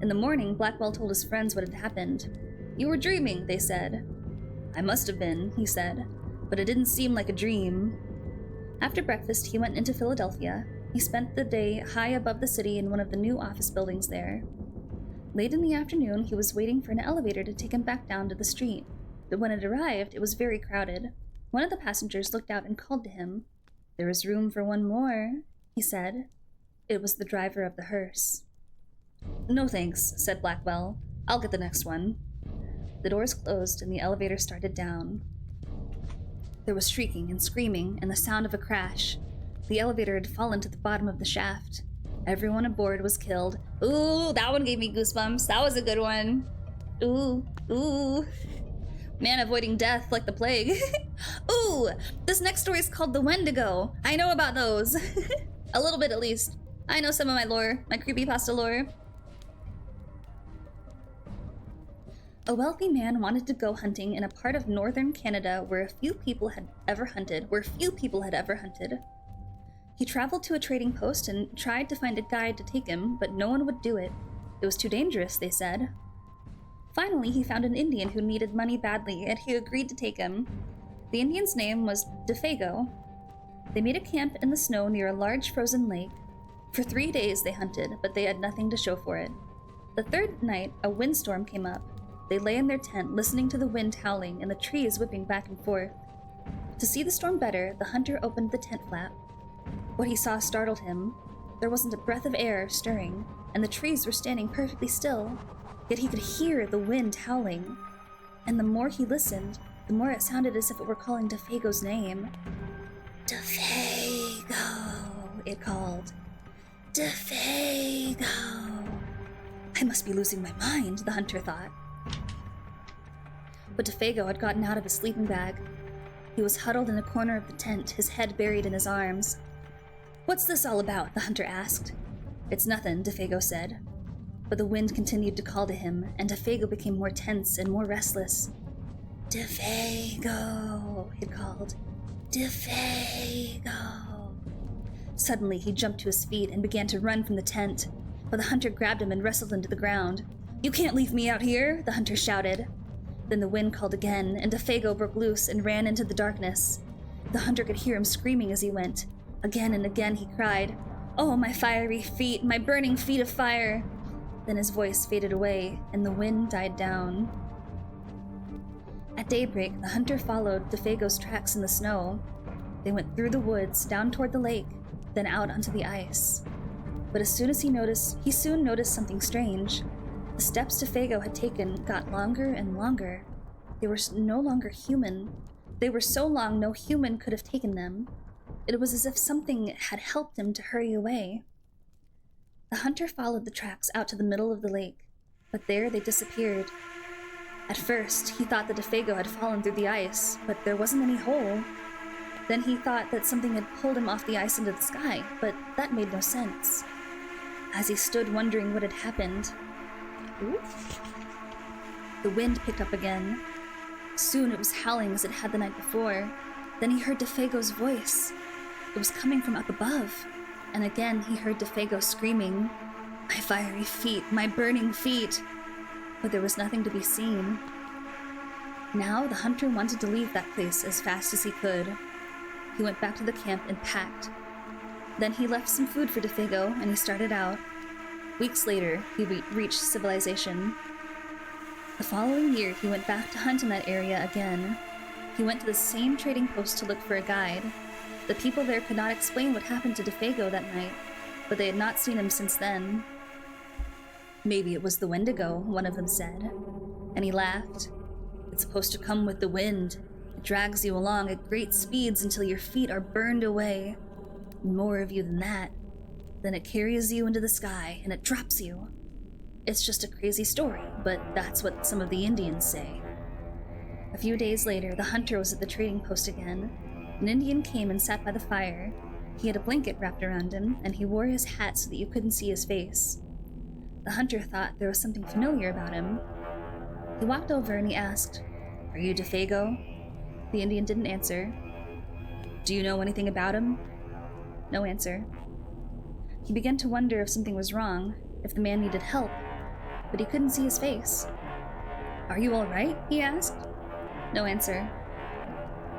In the morning, Blackwell told his friends what had happened. "You were dreaming," they said. "I must have been," he said, "but it didn't seem like a dream." After breakfast, he went into Philadelphia. He spent the day high above the city in one of the new office buildings there. Late in the afternoon, he was waiting for an elevator to take him back down to the street. But when it arrived, it was very crowded. One of the passengers looked out and called to him. "There is room for one more," he said. It was the driver of the hearse. "No thanks," said Blackwell. "I'll get the next one." The doors closed and the elevator started down. There was shrieking and screaming and the sound of a crash. The elevator had fallen to the bottom of the shaft. Everyone aboard was killed. Ooh, that one gave me goosebumps. That was a good one. Ooh. Man avoiding death like the plague. Ooh, this next story is called The Wendigo. I know about those. A little bit at least. I know some of my lore, my creepypasta lore. A wealthy man wanted to go hunting in a part of northern Canada where few people had ever hunted. He traveled to a trading post and tried to find a guide to take him, but no one would do it. It was too dangerous, they said. Finally, he found an Indian who needed money badly, and he agreed to take him. The Indian's name was DeFago. They made a camp in the snow near a large frozen lake. For 3 days they hunted, but they had nothing to show for it. The third night, a windstorm came up. They lay in their tent, listening to the wind howling and the trees whipping back and forth. To see the storm better, the hunter opened the tent flap. What he saw startled him. There wasn't a breath of air stirring, and the trees were standing perfectly still, yet he could hear the wind howling. And the more he listened, the more it sounded as if it were calling DeFago's name. "DeFago," it called. "DeFago." I must be losing my mind, the hunter thought. But DeFago had gotten out of his sleeping bag. He was huddled in a corner of the tent, his head buried in his arms. "What's this all about?" the hunter asked. "It's nothing," DeFago said. But the wind continued to call to him, and DeFago became more tense and more restless. "DeFago," it called. "DeFago." Suddenly, he jumped to his feet and began to run from the tent, but the hunter grabbed him and wrestled him to the ground. "You can't leave me out here," the hunter shouted. Then the wind called again, and DeFago broke loose and ran into the darkness. The hunter could hear him screaming as he went. Again and again he cried, "Oh, my fiery feet, my burning feet of fire!" Then his voice faded away, and the wind died down. At daybreak, the hunter followed DeFago's tracks in the snow. They went through the woods, down toward the lake, then out onto the ice. But as soon as he soon noticed something strange. The steps DeFago had taken got longer and longer. They were no longer human. They were so long no human could have taken them. It was as if something had helped him to hurry away. The hunter followed the tracks out to the middle of the lake, but there they disappeared. At first, he thought that DeFago had fallen through the ice, but there wasn't any hole. Then he thought that something had pulled him off the ice into the sky, but that made no sense. As he stood wondering what had happened, the wind picked up again. Soon it was howling as it had the night before. Then he heard DeFago's voice. It was coming from up above. And again he heard DeFago screaming, "My fiery feet, my burning feet!" But there was nothing to be seen. Now the hunter wanted to leave that place as fast as he could. He went back to the camp and packed. Then he left some food for DeFago and he started out. Weeks later, he reached civilization. The following year, he went back to hunt in that area again. He went to the same trading post to look for a guide. The people there could not explain what happened to DeFago that night, but they had not seen him since then. Maybe it was the Wendigo, one of them said, and he laughed. It's supposed to come with the wind. It drags you along at great speeds until your feet are burned away. And more of you than that. Then it carries you into the sky and it drops you. It's just a crazy story, but that's what some of the Indians say. A few days later, the hunter was at the trading post again. An Indian came and sat by the fire. He had a blanket wrapped around him, and he wore his hat so that you couldn't see his face. The hunter thought there was something familiar about him. He walked over and he asked, "Are you Defago?" The Indian didn't answer. "Do you know anything about him?" No answer. He began to wonder if something was wrong, if the man needed help, but he couldn't see his face. "Are you all right?" he asked. No answer.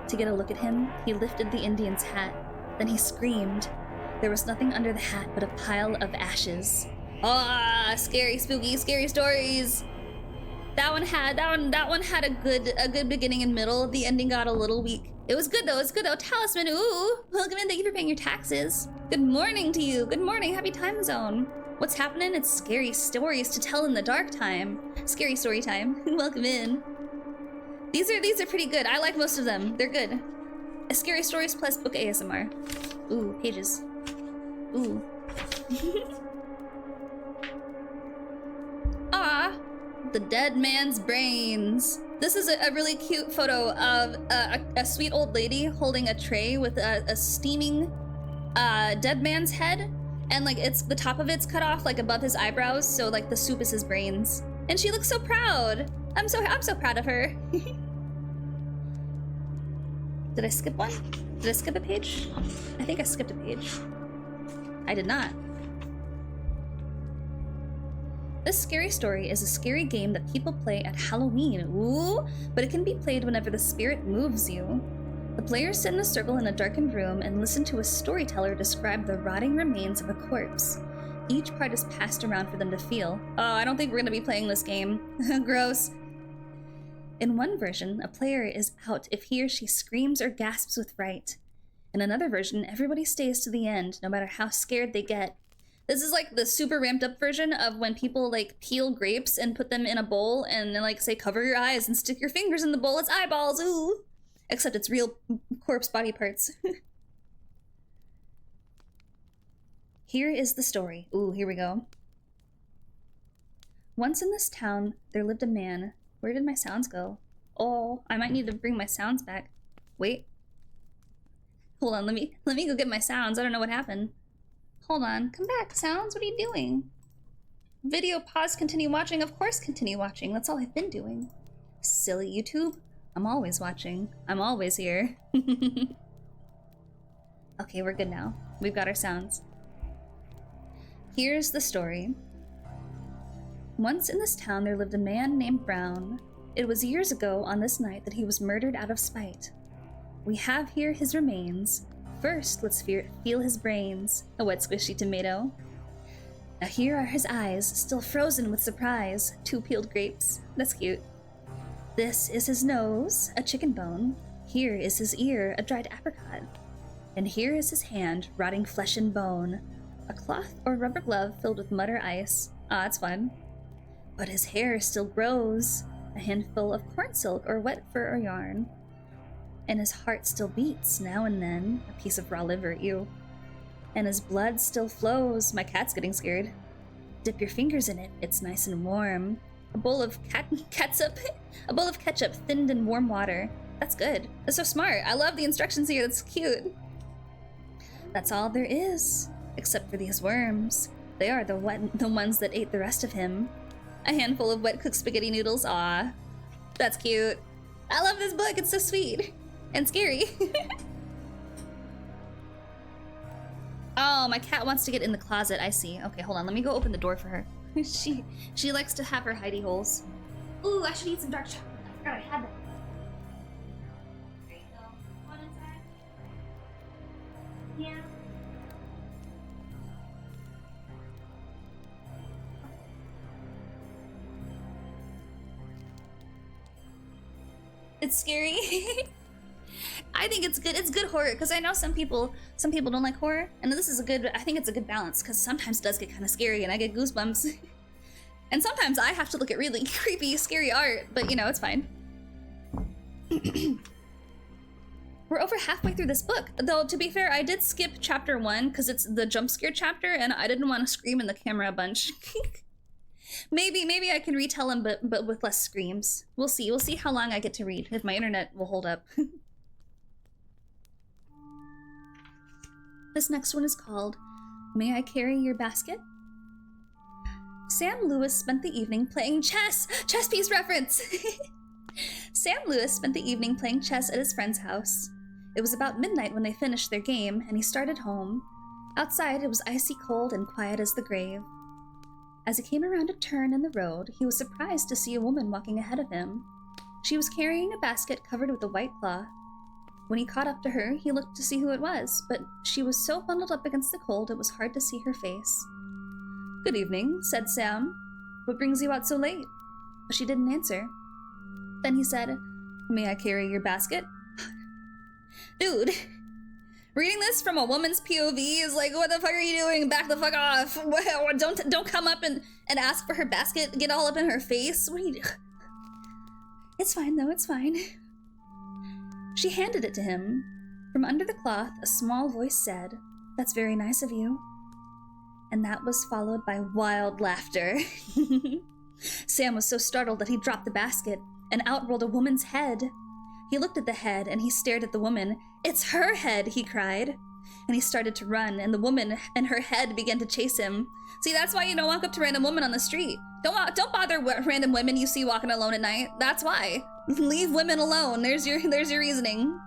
To get a look at him, he lifted the Indian's hat. Then he screamed. There was nothing under the hat but a pile of ashes. Ah, scary, spooky, scary stories. That one had a good beginning and middle. The ending got a little weak. It was good though. It's good though. Talisman. Ooh, welcome in. Thank you for paying your taxes. Good morning to you. Good morning. Happy time zone. What's happening? It's scary stories to tell in the dark time. Scary story time. Welcome in. These are pretty good. I like most of them. They're good. A scary stories plus book ASMR. Ooh, pages. Ooh. Ah, the dead man's brains. This is a really cute photo of a sweet old lady holding a tray with a steaming dead man's head, and like it's the top of it's cut off like above his eyebrows, so like the soup is his brains, and she looks so proud. I'm so proud of her. Did I skip one? Did I skip a page? I think I skipped a page. I did not. This scary story is a scary game that people play at Halloween. Ooh, but it can be played whenever the spirit moves you. The players sit in a circle in a darkened room and listen to a storyteller describe the rotting remains of a corpse. Each part is passed around for them to feel. Oh, I don't think we're gonna be playing this game. Gross. In one version, a player is out if he or she screams or gasps with fright. In another version, everybody stays to the end, no matter how scared they get. This is like the super ramped up version of when people like peel grapes and put them in a bowl and then like say cover your eyes and stick your fingers in the bowl, it's eyeballs, ooh! Except it's real corpse body parts. Here is the story. Ooh, here we go. Once in this town, there lived a man. Where did my sounds go? Oh, I might need to bring my sounds back. Wait. Hold on, let me go get my sounds. I don't know what happened. Hold on, come back, sounds, what are you doing? Video, pause, continue watching, of course continue watching. That's all I've been doing. Silly YouTube. I'm always watching. I'm always here. Okay, we're good now. We've got our sounds. Here's the story. Once in this town there lived a man named Brown. It was years ago on this night that he was murdered out of spite. We have here his remains. First, let's feel his brains. A wet squishy tomato. Now here are his eyes, still frozen with surprise. 2 peeled grapes. That's cute. This is his nose, a chicken bone. Here is his ear, a dried apricot. And here is his hand, rotting flesh and bone. A cloth or rubber glove filled with mud or ice. Ah, it's fun. But his hair still grows. A handful of corn silk or wet fur or yarn. And his heart still beats now and then. A piece of raw liver, ew. And his blood still flows. My cat's getting scared. Dip your fingers in it. It's nice and warm. A bowl of ketchup. A bowl of ketchup thinned in warm water. That's good. That's so smart. I love the instructions here. That's cute. That's all there is. Except for these worms. They are the ones that ate the rest of him. A handful of wet cooked spaghetti noodles. Aw. That's cute. I love this book. It's so sweet. And scary. Oh, my cat wants to get in the closet. I see. Okay, hold on. Let me go open the door for her. She likes to have her hidey holes. Ooh, I should eat some dark chocolate. I forgot I had that. There you go. Come on inside. Yeah. It's scary. I think it's good. It's good horror because I know some people don't like horror, and this is a good. I think it's a good balance because sometimes it does get kind of scary, and I get goosebumps, and sometimes I have to look at really creepy, scary art. But you know, it's fine. We're over halfway through this book, though. To be fair, I did skip chapter 1 because it's the jump scare chapter, and I didn't want to scream in the camera a bunch. Maybe I can retell them, but with less screams. We'll see. We'll see how long I get to read, if my internet will hold up. This next one is called May I Carry Your Basket? Sam Lewis spent the evening playing chess! Chess piece reference! Sam Lewis spent the evening playing chess at his friend's house. It was about midnight when they finished their game, and he started home. Outside, it was icy cold and quiet as the grave. As he came around a turn in the road, he was surprised to see a woman walking ahead of him. She was carrying a basket covered with a white cloth. When he caught up to her, he looked to see who it was, but she was so bundled up against the cold it was hard to see her face. "Good evening," said Sam. "What brings you out so late?" But she didn't answer. Then he said, "May I carry your basket?" Dude, reading this from a woman's POV is like, what the fuck are you doing? Back the fuck off. Don't come up and ask for her basket, get all up in her face. What are you doing? It's fine though, it's fine. She handed it to him. From under the cloth, a small voice said, "That's very nice of you." And that was followed by wild laughter. Sam was so startled that he dropped the basket, and out rolled a woman's head. He looked at the head, and he stared at the woman. "It's her head," he cried. And he started to run, and the woman and her head began to chase him. See, that's why you don't walk up to random women on the street. Don't bother random women you see walking alone at night. That's why. Leave women alone. There's your reasoning.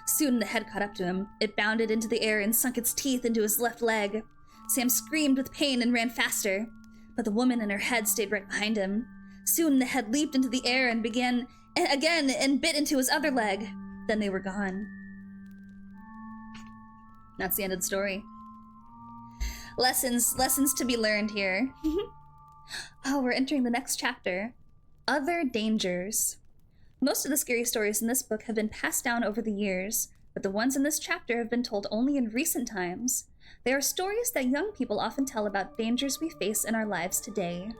Soon the head caught up to him. It bounded into the air and sunk its teeth into his left leg. Sam screamed with pain and ran faster, but the woman and her head stayed right behind him. Soon the head leaped into the air and began again and bit into his other leg. Then they were gone. That's the end of the story. Lessons to be learned here. Oh, we're entering the next chapter. Other Dangers. Most of the scary stories in this book have been passed down over the years, but the ones in this chapter have been told only in recent times. They are stories that young people often tell about dangers we face in our lives today.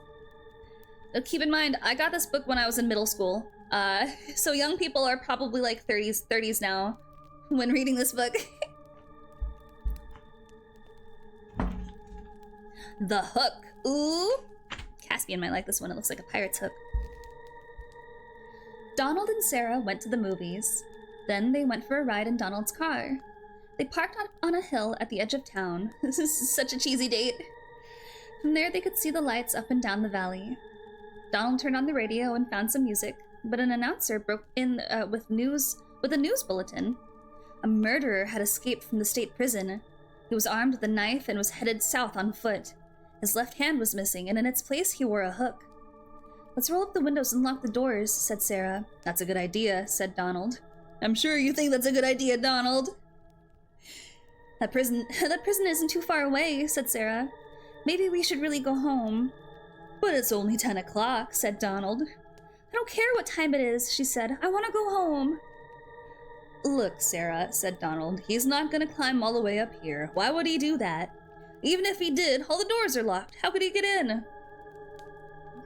Keep in mind, I got this book when I was in middle school. So young people are probably like 30s now when reading this book. The Hook. Ooh. Caspian might like this one. It looks like a pirate's hook. Donald and Sarah went to the movies. Then they went for a ride in Donald's car. They parked on a hill at the edge of town. This is such a cheesy date. From there they could see the lights up and down the valley. Donald turned on the radio and found some music, but an announcer broke in with a news bulletin. A murderer had escaped from the state prison. He was armed with a knife and was headed south on foot. His left hand was missing, and in its place he wore a hook. "Let's roll up the windows and lock the doors," said Sarah. "That's a good idea," said Donald. "I'm sure you think that's a good idea, Donald." That prison isn't too far away," said Sarah. "Maybe we should really go home." "But it's only 10 o'clock, said Donald. "I don't care what time it is," she said. "I want to go home." "Look, Sarah," said Donald, "he's not gonna climb all the way up here. Why would he do that? Even if he did, all the doors are locked. How could he get in?"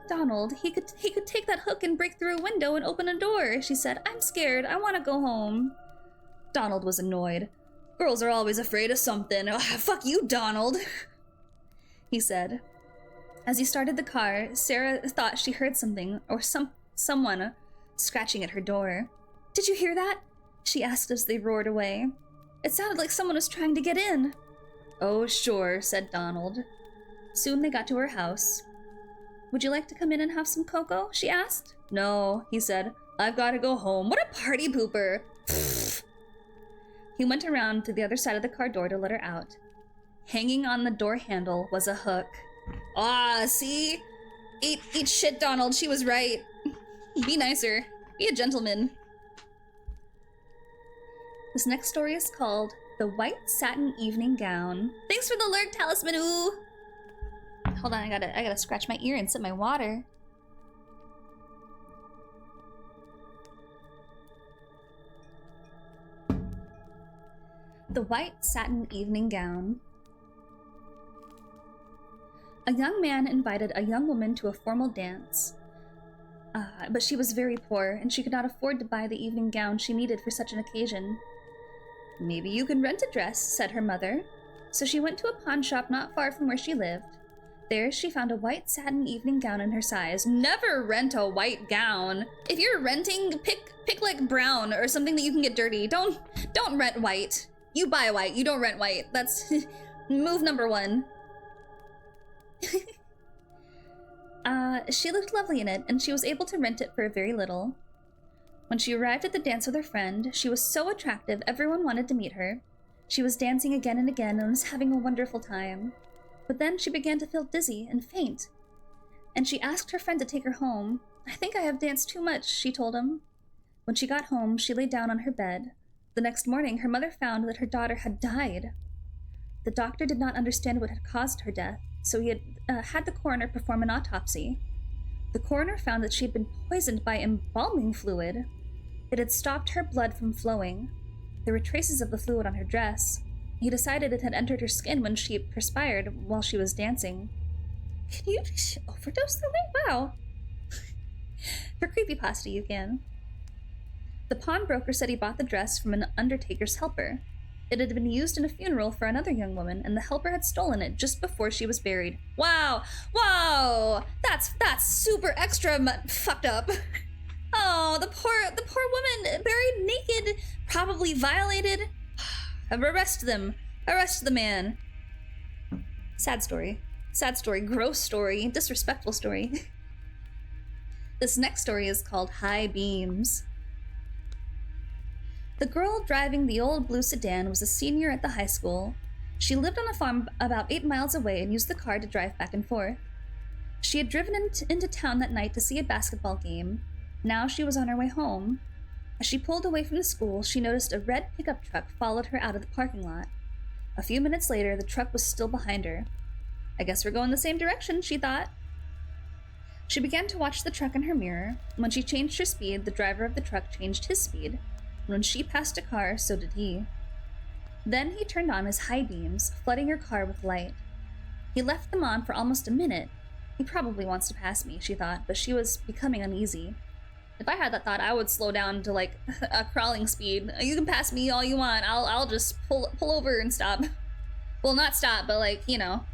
"Donald, he could take that hook and break through a window and open a door," she said. "I'm scared. I want to go home." Donald was annoyed. "Girls are always afraid of something. Ugh, fuck you, Donald," he said. As he started the car, Sarah thought she heard something or someone scratching at her door. "Did you hear that?" she asked as they roared away. "It sounded like someone was trying to get in." "Oh, sure," said Donald. Soon they got to her house. "Would you like to come in and have some cocoa?" she asked. "No," he said. "I've got to go home." What a party pooper. He went around to the other side of the car door to let her out. Hanging on the door handle was a hook. Ah, see? Eat shit, Donald. She was right. Be nicer. Be a gentleman. This next story is called The White Satin Evening Gown. Thanks for the lurk, Talisman. Ooh. Hold on, I gotta scratch my ear and sip my water. The white satin evening gown. A young man invited a young woman to a formal dance. But she was very poor, and she could not afford to buy the evening gown she needed for such an occasion. "Maybe you can rent a dress," said her mother. So she went to a pawn shop not far from where she lived. There she found a white satin evening gown in her size. Never rent a white gown. If you're renting, pick like brown or something that you can get dirty. Don't rent white. You buy white, you don't rent white. That's move number 1. She looked lovely in it, and she was able to rent it for very little. When she arrived at the dance with her friend, she was so attractive everyone wanted to meet her. She was dancing again and again and was having a wonderful time. But then she began to feel dizzy and faint, and she asked her friend to take her home. "I think I have danced too much," she told him. When she got home, she lay down on her bed. The next morning, her mother found that her daughter had died. The doctor did not understand what had caused her death, so he had the coroner perform an autopsy. The coroner found that she had been poisoned by embalming fluid. It had stopped her blood from flowing. There were traces of the fluid on her dress. He decided it had entered her skin when she perspired while she was dancing. Can you overdose that way? Wow. For creepypasta, you can. The pawnbroker said he bought the dress from an undertaker's helper. It had been used in a funeral for another young woman, and the helper had stolen it just before she was buried. Wow! Wow! That's super extra fucked up. Oh, the poor woman, buried naked, probably violated. Arrest them. Arrest the man. Sad story. Sad story. Gross story. Disrespectful story. This next story is called High Beams. The girl driving the old blue sedan was a senior at the high school. She lived on a farm about 8 miles away and used the car to drive back and forth. She had driven into town that night to see a basketball game. Now she was on her way home. As she pulled away from the school, she noticed a red pickup truck followed her out of the parking lot. A few minutes later, the truck was still behind her. "I guess we're going the same direction," she thought. She began to watch the truck in her mirror. When she changed her speed, the driver of the truck changed his speed. When she passed a car, so did he. Then he turned on his high beams, flooding her car with light. He left them on for almost a minute. He probably wants to pass me, she thought, but she was becoming uneasy. If I had that thought, I would slow down to like a crawling speed. You can pass me all you want. I'll just pull over and stop. Well, not stop, but like, you know.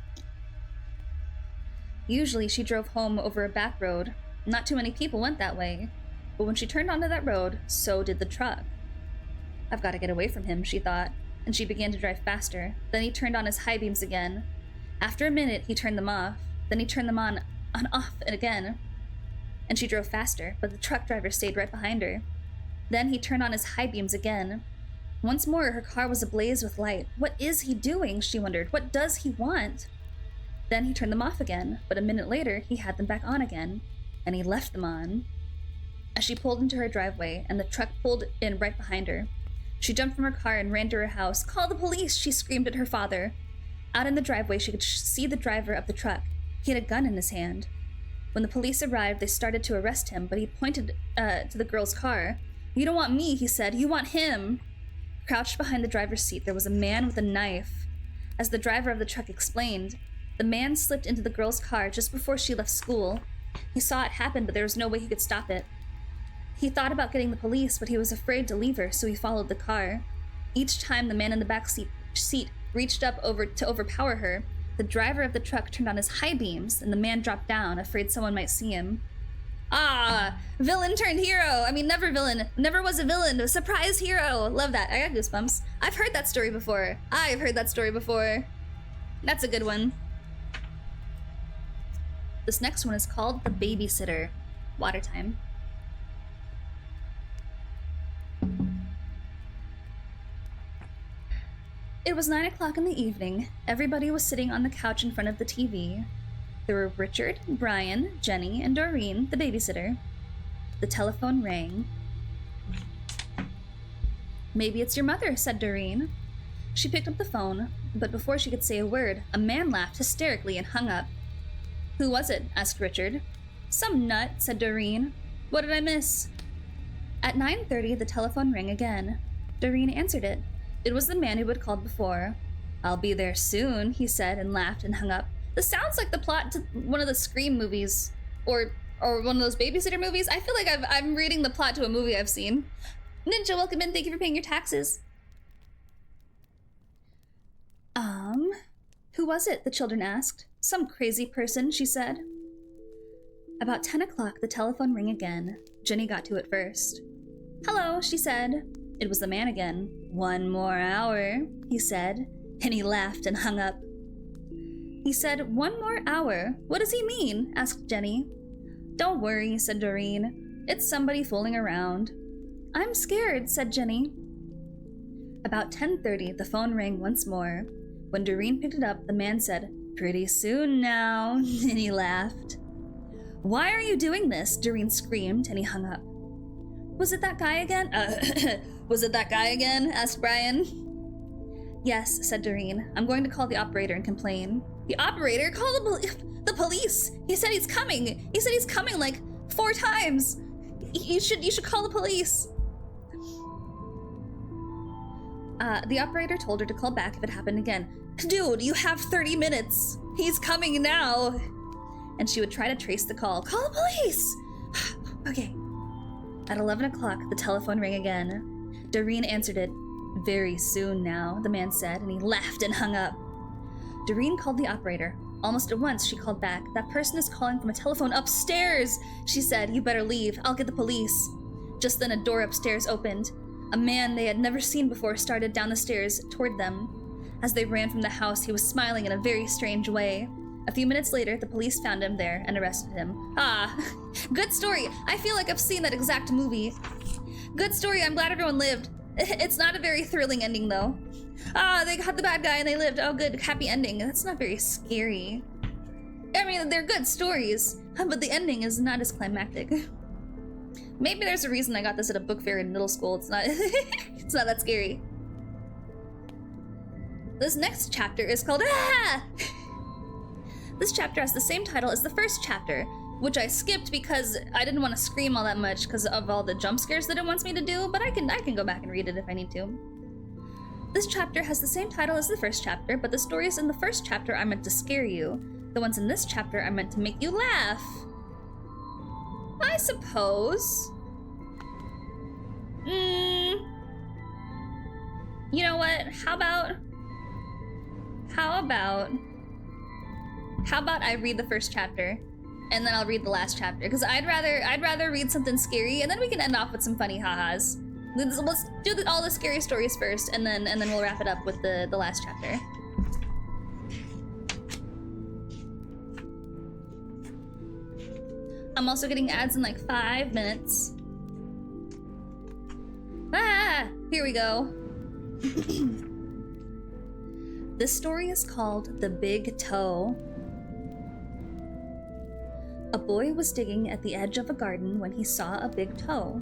Usually she drove home over a back road. Not too many people went that way. But when she turned onto that road, so did the truck. "I've got to get away from him," she thought, and she began to drive faster. Then he turned on his high beams again. After a minute, he turned them off. Then he turned them on off again. And she drove faster, but the truck driver stayed right behind her. Then he turned on his high beams again. Once more, her car was ablaze with light. What is he doing? She wondered. What does he want? Then he turned them off again, but a minute later, he had them back on again, and he left them on. As she pulled into her driveway, and the truck pulled in right behind her, she jumped from her car and ran to her house. "Call the police!" she screamed at her father. Out in the driveway, she could see the driver of the truck. He had a gun in his hand. When the police arrived, they started to arrest him, but he pointed to the girl's car. "You don't want me," he said. "You want him." Crouched behind the driver's seat, there was a man with a knife. As the driver of the truck explained, the man slipped into the girl's car just before she left school. He saw it happen, but there was no way he could stop it. He thought about getting the police, but he was afraid to leave her, so he followed the car. Each time the man in the back seat reached up to overpower her, the driver of the truck turned on his high beams, and the man dropped down, afraid someone might see him. Ah, villain turned hero. I mean, never villain. Never was a villain. A surprise hero. Love that. I got goosebumps. I've heard that story before. That's a good one. This next one is called The Babysitter. Water time. It was 9 o'clock in the evening. Everybody was sitting on the couch in front of the TV. There were Richard, Brian, Jenny, and Doreen, the babysitter. The telephone rang. "Maybe it's your mother," said Doreen. She picked up the phone, but before she could say a word, a man laughed hysterically and hung up. "Who was it?" asked Richard. "Some nut," said Doreen. "What did I miss?" At 9:30, the telephone rang again. Doreen answered it. It was the man who had called before. "I'll be there soon," he said, and laughed and hung up. This sounds like the plot to one of the Scream movies, or one of those babysitter movies. I feel like I'm reading the plot to a movie I've seen. Ninja, welcome in. Thank you for paying your taxes. Who was it? The children asked. "Some crazy person," she said. About 10 o'clock, the telephone rang again. Jenny got to it first. "Hello," she said. It was the man again. "One more hour," he said, and he laughed and hung up. He said, "1 more hour? What does he mean?" asked Jenny. "Don't worry," said Doreen. "It's somebody fooling around." "I'm scared," said Jenny. About 10:30, the phone rang once more. When Doreen picked it up, the man said, "Pretty soon now," and he laughed. "Why are you doing this?" Doreen screamed, and he hung up. Was it that guy again?" Was it that guy again?" asked Brian. "Yes," said Doreen. "I'm going to call the operator and complain." "The operator? Call the police! He said he's coming! He said he's coming like 4 times! You should call the police!" The operator told her to call back if it happened again. "Dude, you have 30 minutes! He's coming now!" And she would try to trace the call. "Call the police!" Okay. At 11 o'clock, the telephone rang again. Doreen answered it. "Very soon now," the man said, and he laughed and hung up. Doreen called the operator. Almost at once, she called back. "That person is calling from a telephone upstairs," she said. "You better leave. I'll get the police." Just then, a door upstairs opened. A man they had never seen before started down the stairs toward them. As they ran from the house, he was smiling in a very strange way. A few minutes later, the police found him there and arrested him. Ah, good story. I feel like I've seen that exact movie. Good story. I'm glad everyone lived. It's not a very thrilling ending, though. Ah, they got the bad guy and they lived. Oh, good. Happy ending. That's not very scary. I mean, they're good stories, but the ending is not as climactic. Maybe there's a reason I got this at a book fair in middle school. It's not, it's not that scary. This next chapter is called Ah! This chapter has the same title as the first chapter, which I skipped because I didn't want to scream all that much because of all the jump scares that it wants me to do, but I can go back and read it if I need to. This chapter has the same title as the first chapter, but the stories in the first chapter are meant to scare you. The ones in this chapter are meant to make you laugh. I suppose. You know what? How about I read the first chapter and then I'll read the last chapter, because I'd rather read something scary and then we can end off with some funny ha-has. Let's do all the scary stories first, and then we'll wrap it up with the last chapter. I'm also getting ads in like 5 minutes. Ah, here we go. This story is called The Big Toe. A boy was digging at the edge of a garden when he saw a big toe.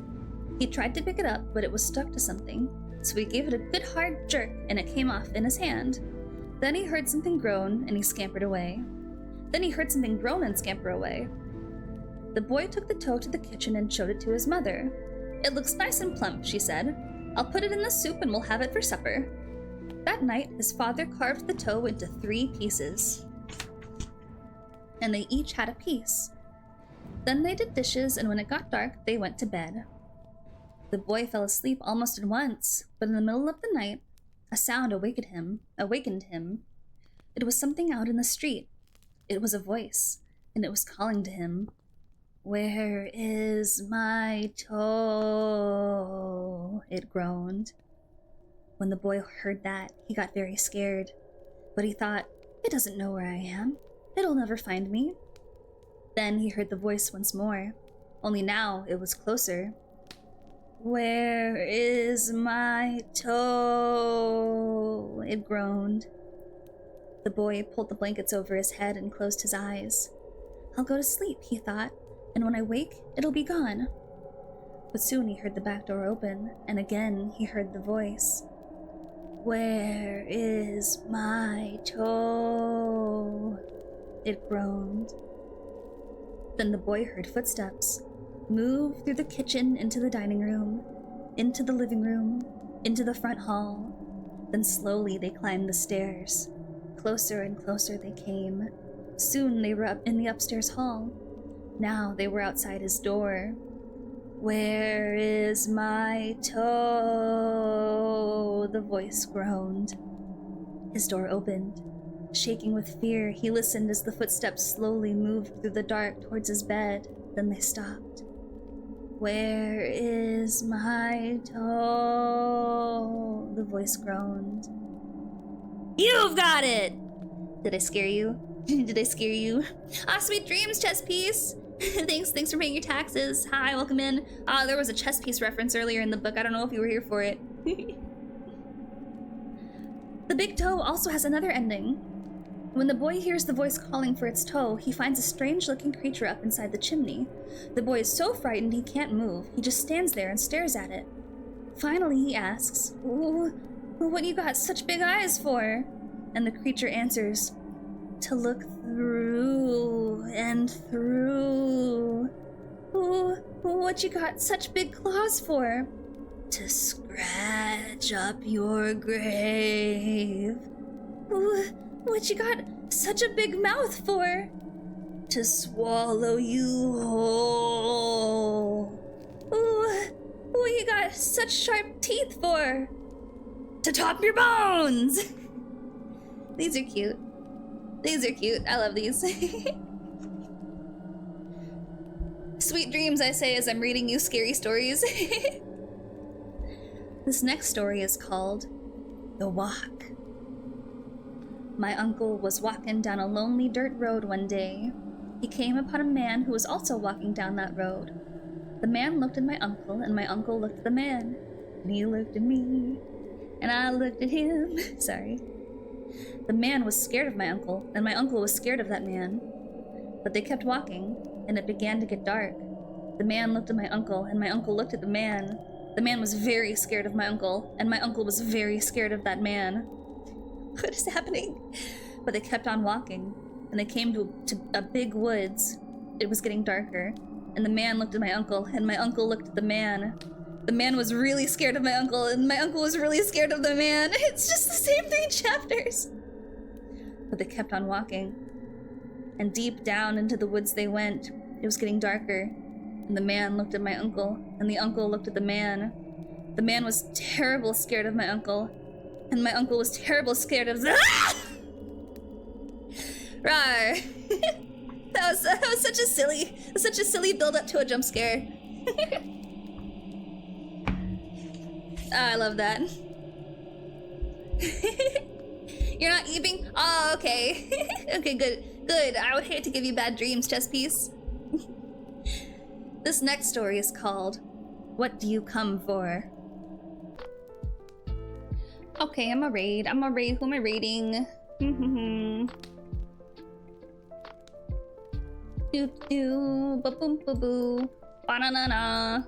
He tried to pick it up, but it was stuck to something, so he gave it a good hard jerk and it came off in his hand. Then he heard something groan and he scampered away. Then he heard something groan and scamper away. The boy took the toe to the kitchen and showed it to his mother. "It looks nice and plump," she said. "I'll put it in the soup and we'll have it for supper." That night, his father carved the toe into 3 pieces, and they each had a piece. Then they did dishes, and when it got dark, they went to bed. The boy fell asleep almost at once, but in the middle of the night, a sound awakened him. It was something out in the street. It was a voice, and it was calling to him. "Where is my toe?" it groaned. When the boy heard that, he got very scared. But he thought, "It doesn't know where I am. It'll never find me." Then he heard the voice once more, only now it was closer. "Where is my toe?" it groaned. The boy pulled the blankets over his head and closed his eyes. "I'll go to sleep," he thought, "and when I wake, it'll be gone." But soon he heard the back door open, and again he heard the voice. "Where is my toe?" it groaned. Then the boy heard footsteps move through the kitchen into the dining room, into the living room, into the front hall. Then slowly they climbed the stairs. Closer and closer they came. Soon they were up in the upstairs hall. Now they were outside his door. "Where is my toe?" the voice groaned. His door opened. Shaking with fear, he listened as the footsteps slowly moved through the dark towards his bed. Then they stopped. "Where is my toe?" the voice groaned. "You've got it!" Did I scare you? Did I scare you? Sweet dreams, chess piece! Thanks for paying your taxes. Hi, welcome in. There was a chess piece reference earlier in the book. I don't know if you were here for it. The big toe also has another ending. When the boy hears the voice calling for its toe, he finds a strange-looking creature up inside the chimney. The boy is so frightened he can't move. He just stands there and stares at it. Finally, he asks, "Ooh, what you got such big eyes for?" And the creature answers, "To look through and through." "Ooh, what you got such big claws for?" "To scratch up your grave." "Ooh, what you got such a big mouth for?" "To swallow you whole." "Ooh, what you got such sharp teeth for?" "To top your bones." These are cute. These are cute. I love these. Sweet dreams, I say as I'm reading you scary stories. This next story is called The Walk. My uncle was walking down a lonely dirt road one day. He came upon a man who was also walking down that road. The man looked at my uncle, and my uncle looked at the man. And he looked at me, and I looked at him. Sorry. The man was scared of my uncle, and my uncle was scared of that man. But they kept walking, and it began to get dark. The man looked at my uncle, and my uncle looked at the man. The man was very scared of my uncle, and my uncle was very scared of that man. What is happening? But they kept on walking, and they came to a big woods. It was getting darker, and the man looked at my uncle, and my uncle looked at the man. The man was really scared of my uncle, and my uncle was really scared of the man. It's just the same 3 chapters. But they kept on walking, and deep down into the woods they went. It was getting darker, and the man looked at my uncle, and the uncle looked at the man. The man was terrible scared of my uncle, and my uncle was terrible scared of the— Rawr. That was such a silly build up to a jump scare. I love that. You're not eating? Oh, okay. Okay, good. I would hate to give you bad dreams, chess piece. This next story is called What Do You Come For? Okay, I'm a raid. Who am I raiding? Doo ba boom ba boo. Ba-na-na-na.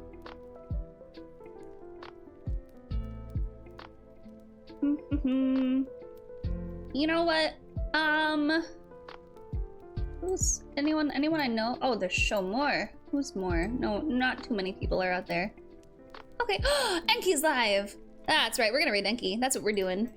You know what? Who's anyone I know? Oh, there's show more. Who's more? No, not too many people are out there. Okay, Enki's live. That's right, we're gonna raid Enki. That's what we're doing.